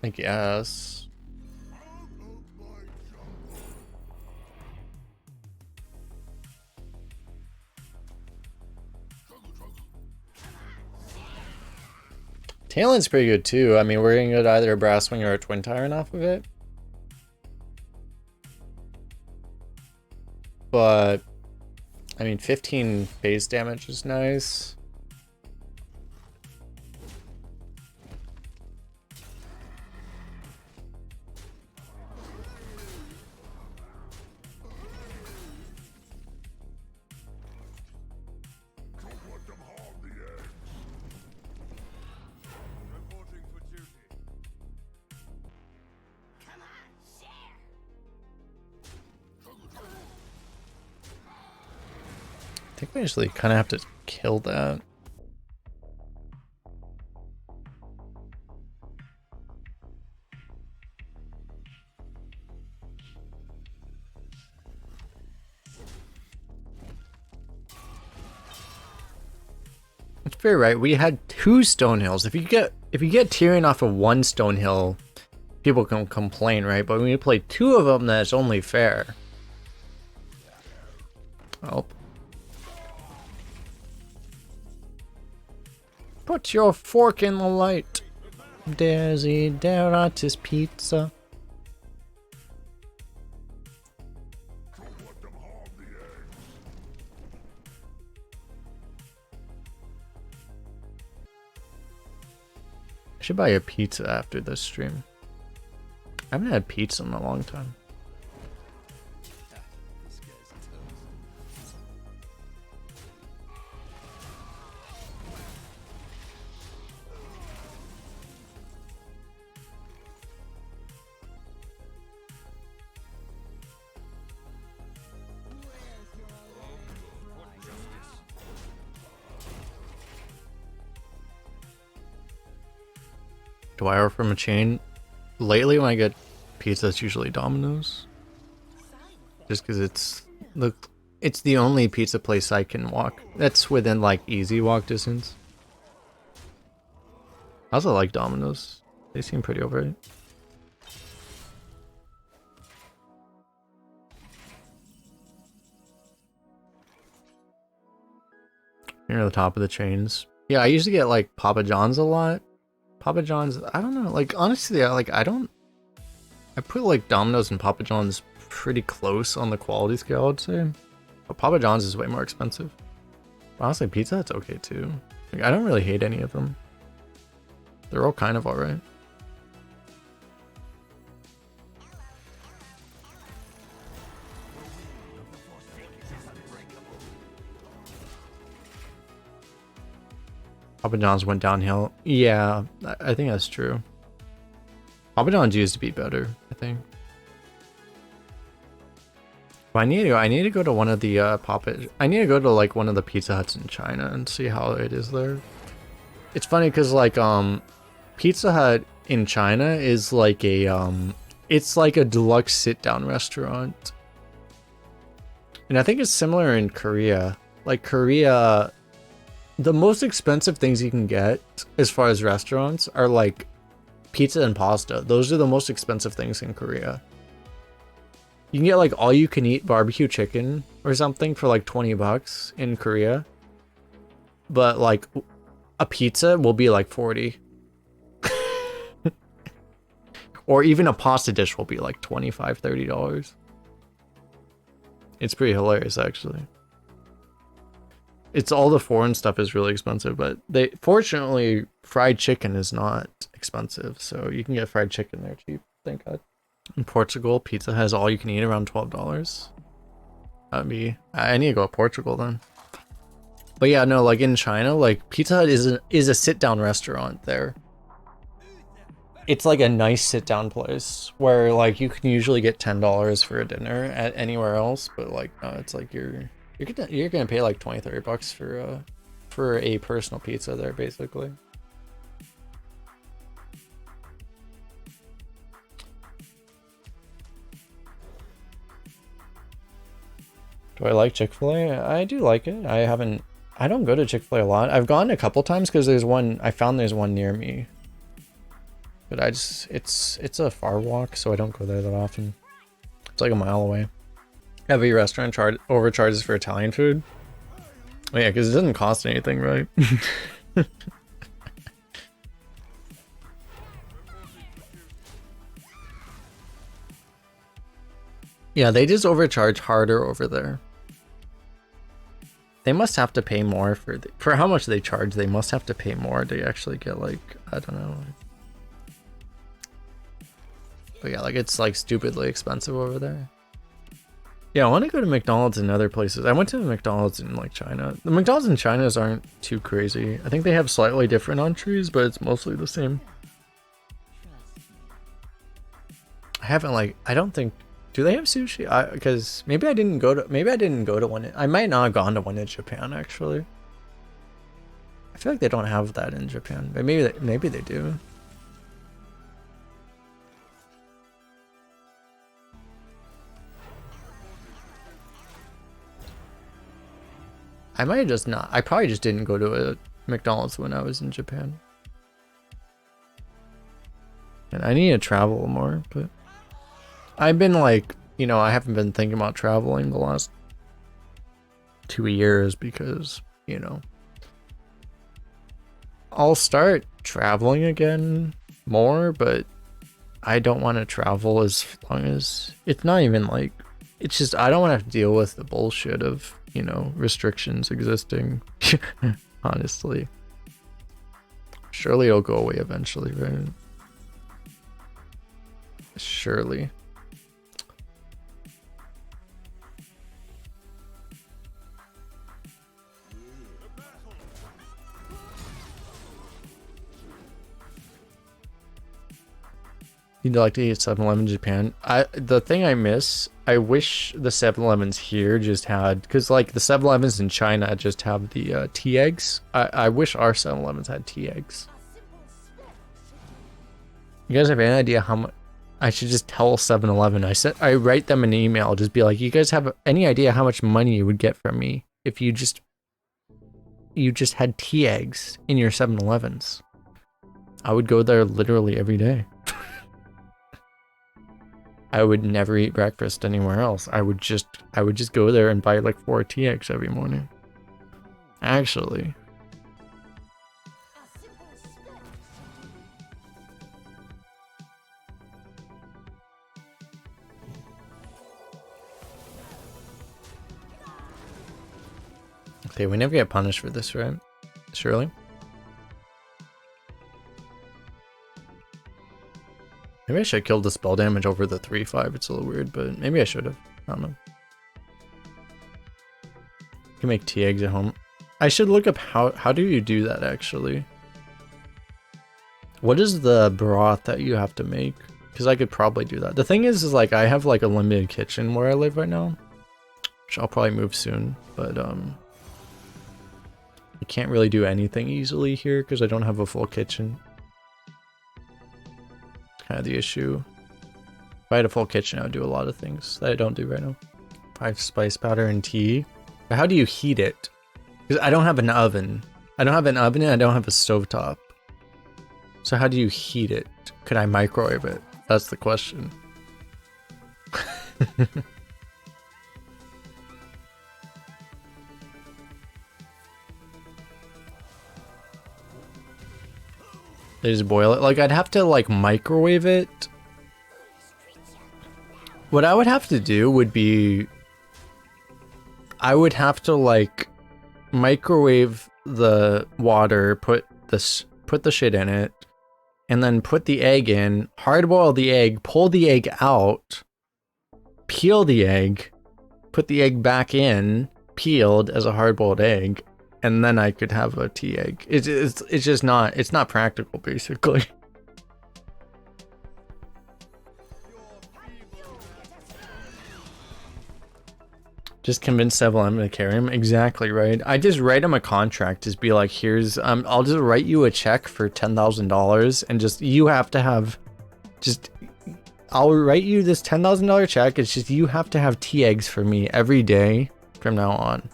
I guess. Talon's pretty good too. I mean, we're gonna get either a Brass Wing or a Twin Tyrant off of it. But, I mean, 15 base damage is nice. I think we actually kind of have to kill that. It's very right. We had 2 stone hills. If you get Tyrion off of 1 stone hill, people can complain, right? But when you play 2 of them, that's only fair. Oh. Put your fork in the light. Desideratus pizza. should buy a pizza after this stream. I haven't had pizza in a long time. This guy's toast. Do I order from a chain? Lately, when I get pizza, it's usually Domino's. Just because it's the only pizza place I can walk. That's within like easy walk distance. I also like Domino's. They seem pretty alright. Near the top of the chains. Yeah, I usually get like Papa John's a lot. Papa John's, I don't know, like honestly, I put like Domino's and Papa John's pretty close on the quality scale, I'd say. But Papa John's is way more expensive. Honestly, Pizza Hut's okay too. Like, I don't really hate any of them. They're all kind of alright. Papa John's went downhill. Yeah, I think that's true. Papa John's used to be better, I think. But I need to go to one of the I need to go to like one of the Pizza Huts in China and see how it is there. It's funny because like Pizza Hut in China is like a it's like a deluxe sit-down restaurant. And I think it's similar in Korea. Like Korea, the most expensive things you can get as far as restaurants are like pizza and pasta. Those are the most expensive things in Korea. You can get like all you can eat barbecue chicken or something for like 20 bucks in Korea. But like a pizza will be like 40. Or even a pasta dish will be like $25, $30. It's pretty hilarious actually. It's all the foreign stuff is really expensive, but fortunately fried chicken is not expensive, so you can get fried chicken there cheap, thank God. In Portugal, pizza has all you can eat around $12. That'd be, I need to go to Portugal then. But yeah, no, like in China, like Pizza Hut is a sit-down restaurant there. It's like a nice sit-down place where like you can usually get $10 for a dinner at anywhere else, but like no, it's like you're gonna pay like 20-30 bucks for a personal pizza there basically. Do I like Chick-fil-A? I do like it. I don't go to Chick-fil-A a lot. I've gone a couple times because there's one near me. But it's a far walk, so I don't go there that often. It's like a mile away. Every restaurant overcharges for Italian food. Oh yeah, because it doesn't cost anything, right? Yeah, they just overcharge harder over there. They must have to pay more for how much they charge. They must have to pay more to actually get like, I don't know. But yeah, like it's like stupidly expensive over there. Yeah, I want to go to McDonald's and other places. I went to the McDonald's in like China. The McDonald's in China aren't too crazy. I think they have slightly different entrees, but it's mostly the same. I don't think, do they have sushi? Because maybe I didn't go to one. I might not have gone to one in Japan actually. I feel like they don't have that in Japan, but maybe they do. I might have just not. I probably just didn't go to a McDonald's when I was in Japan. And I need to travel more, but I've been like, you know, I haven't been thinking about traveling the last 2 years because, you know, I'll start traveling again more, but I don't want to travel as long as it's not even like, it's just, I don't want to have to deal with the bullshit of, you know, restrictions existing. Honestly, Surely it'll go away eventually, right? Surely. You'd like to eat 7-Eleven in Japan? The thing I miss, I wish the 7-Elevens here just had, because like the 7-Elevens in China just have the tea eggs. I wish our 7-Elevens had tea eggs. You guys have any idea how much? I should just tell 7-Eleven. I write them an email, just be like, you guys have any idea how much money you would get from me if you just had tea eggs in your 7-Elevens? I would go there literally every day. I would never eat breakfast anywhere else. I would just go there and buy like 4 tea eggs every morning. Actually. Okay, we never get punished for this, right? Surely? Maybe I should have killed the spell damage over the 3-5. It's a little weird, but maybe I should have. I don't know. You can make tea eggs at home. I should look up how do you do that actually? What is the broth that you have to make? Because I could probably do that. The thing is like I have like a limited kitchen where I live right now, which I'll probably move soon, but I can't really do anything easily here because I don't have a full kitchen. Kind of the issue. If I had a full kitchen, I would do a lot of things that I don't do right now. 5 spice powder and tea. But how do you heat it? Because I don't have an oven. I don't have an oven and I don't have a stovetop. So how do you heat it? Could I microwave it? That's the question. They just boil it. Like, I'd have to, like, microwave it. What I would have to do would be... I would have to, like, microwave the water, put the shit in it, and then put the egg in, hard-boil the egg, pull the egg out, peel the egg, put the egg back in, peeled as a hard-boiled egg, and then I could have a tea egg. It's just not, it's not practical, basically. Just convince 7-Eleven to carry him. Exactly, right? I just write him a contract. Just be like, here's, I'll just write you a check for $10,000 and just, you have to have, just, I'll write you this $10,000 check. It's just, you have to have tea eggs for me every day from now on.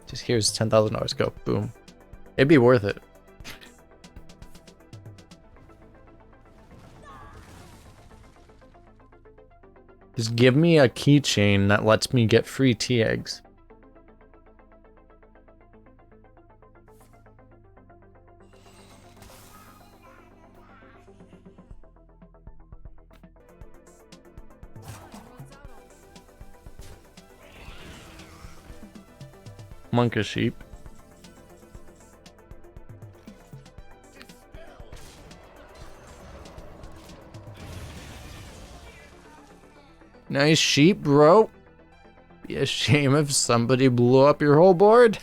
Just here's $10,000. Go. Boom. It'd be worth it. Just give me a keychain that lets me get free tea eggs. Monka sheep. Nice sheep, bro. Be a shame if somebody blew up your whole board.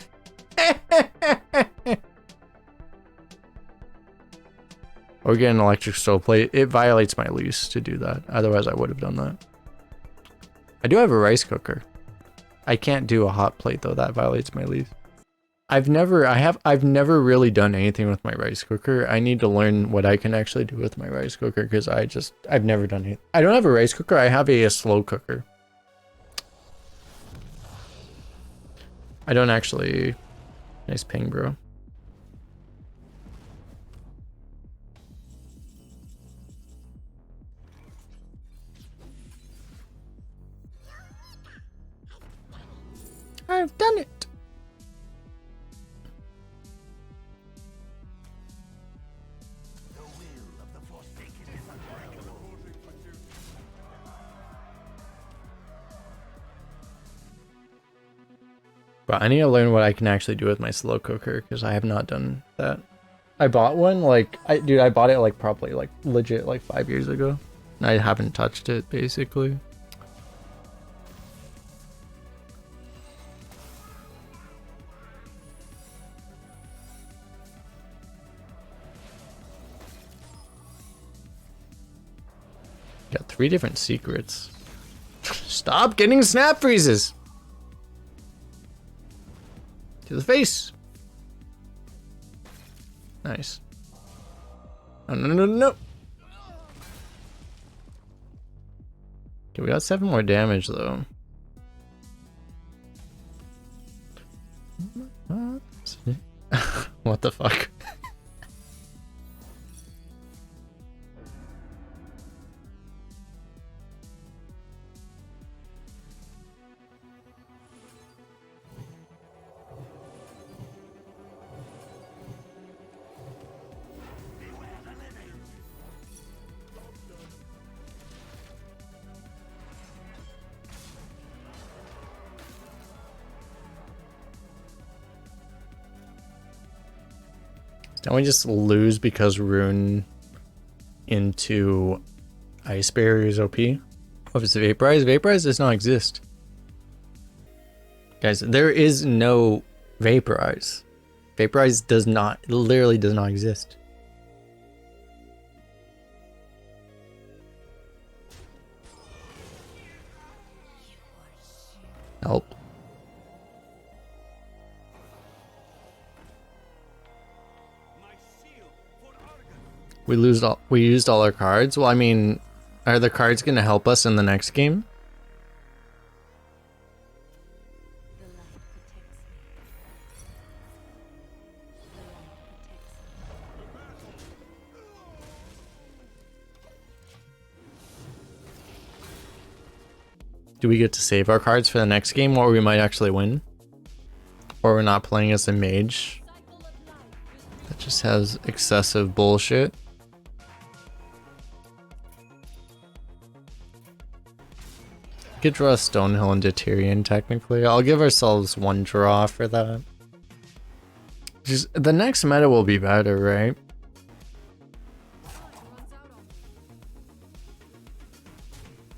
Or get an electric stove plate. It violates my lease to do that. Otherwise, I would have done that. I do have a rice cooker. I can't do a hot plate though. That violates my lease. I've never really done anything with my rice cooker. I need to learn what I can actually do with my rice cooker because I've never done it. I don't have a rice cooker. I have a slow cooker. I don't actually. Nice ping, bro. I've done it. The will of the Forsaken is unbreakable. But I need to learn what I can actually do with my slow cooker because I have not done that. I bought one like dude, I bought it like probably like legit like 5 years ago. And I haven't touched it basically. Got 3 different secrets. Stop getting snap freezes. To the face. Nice. Oh, no, no, no, no. Okay, we got 7 more damage though. What the fuck? Don't we just lose because Rune into Ice Barrier is OP? What is Vaporize? Vaporize does not exist. Guys, there is no Vaporize. Vaporize does not, literally does not exist. Help. We used all our cards. Well, I mean, are the cards going to help us in the next game? Do we get to save our cards for the next game, or we might actually win? Or we're not playing as a mage that just has excessive bullshit. We could draw Stonehill into Tyrion technically. I'll give ourselves 1 draw for that. Just the next meta will be better, right?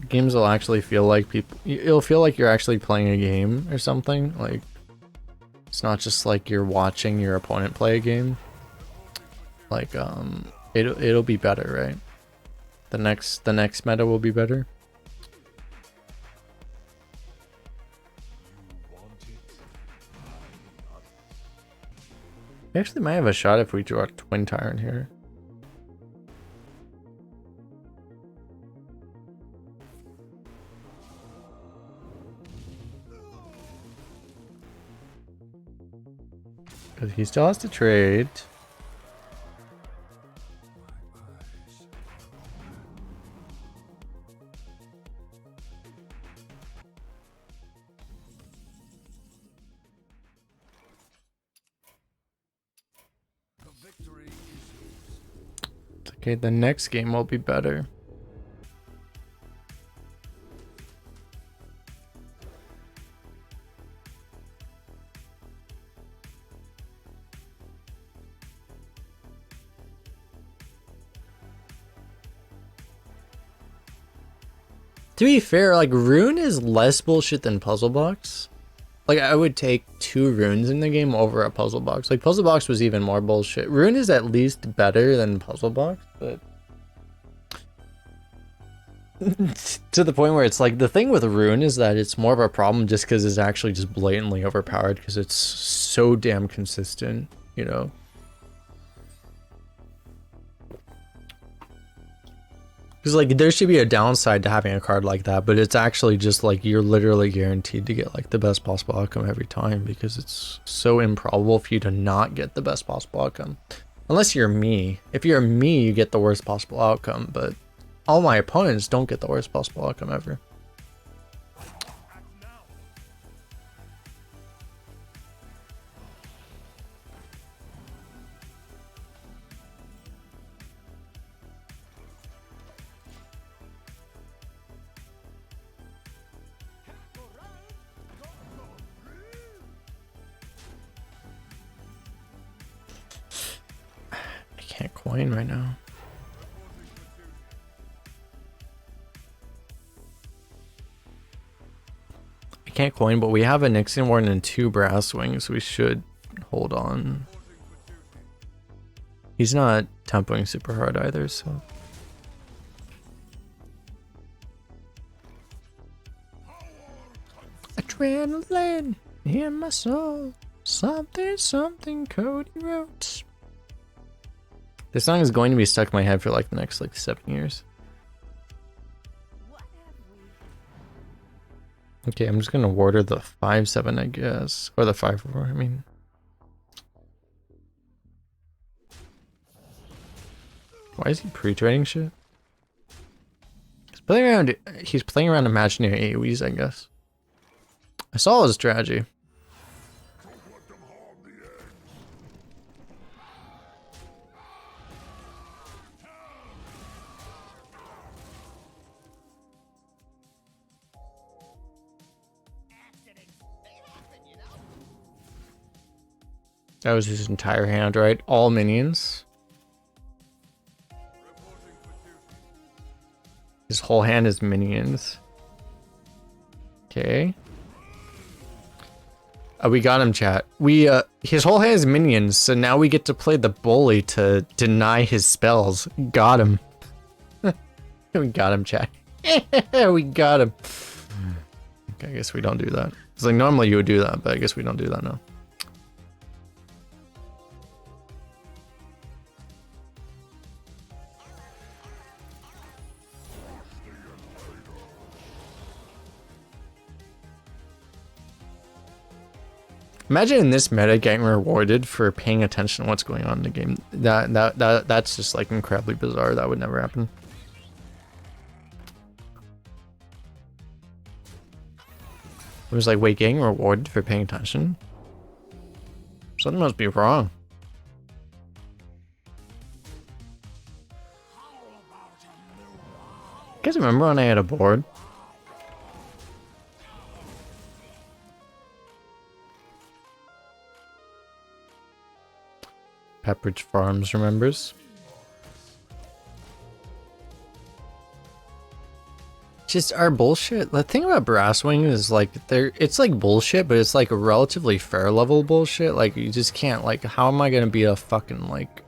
Games will actually feel like it'll feel like you're actually playing a game or something. Like it's not just like you're watching your opponent play a game. Like it'll be better, right? The next meta will be better. We actually might have a shot if we draw a Twin Tyrant here. Because he still has to trade. Okay, the next game will be better. To be fair, like Rune is less bullshit than Puzzle Box. Like I would take 2 runes in the game over a Puzzle Box. Like Puzzle Box was even more bullshit. Rune is at least better than Puzzle Box, but to the point where it's like the thing with Rune is that it's more of a problem just because it's actually just blatantly overpowered because it's so damn consistent, you know. Because like there should be a downside to having a card like that, but it's actually just like you're literally guaranteed to get like the best possible outcome every time because it's so improbable for you to not get the best possible outcome. Unless you're me. If you're me, you get the worst possible outcome, but all my opponents don't get the worst possible outcome ever. coin right now. I can't coin, but we have a Onyxia Warden and 2 Brass Wings, so we should hold on. He's not tempoing super hard either, so. Adrenaline in my soul. Something, something Cody wrote. This song is going to be stuck in my head for like the next like 7 years. Okay, I'm just gonna water the 5/7, I guess, or the 5/4. I mean, why is he pre-trading shit? He's playing around. He's playing around imaginary AoEs, I guess. I saw his strategy. That was his entire hand, right? All minions. His whole hand is minions. Okay. We got him, chat. We his whole hand is minions, so now we get to play the bully to deny his spells. Got him. We got him, chat. We got him. Okay, I guess we don't do that. It's like normally you would do that, but I guess we don't do that now. Imagine in this meta getting rewarded for paying attention to what's going on in the game. That's just like incredibly bizarre. That would never happen. It was like, wait, getting rewarded for paying attention? Something must be wrong. You guys remember when I had a board? Pepperidge Farms remembers. Just our bullshit. The thing about Brasswing is like it's like bullshit, but it's like a relatively fair level bullshit. Like you just can't like, how am I gonna be a fucking like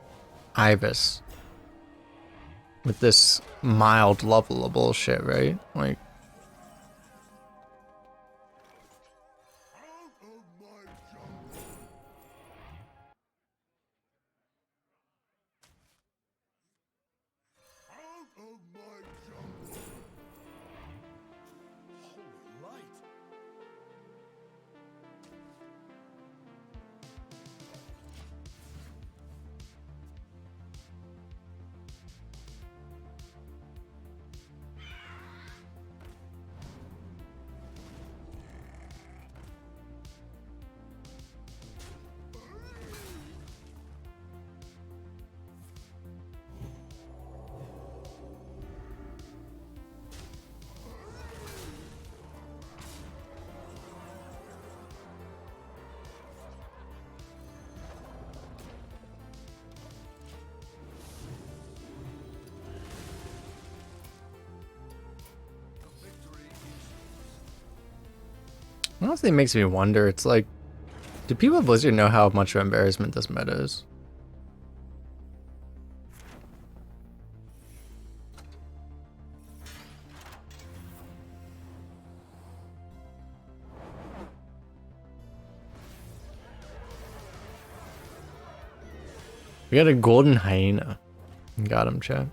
Ibis with this mild level of bullshit, right? Like honestly, it makes me wonder. It's like, do people at Blizzard know how much of embarrassment this meta is? We got a golden hyena. Got him, chat.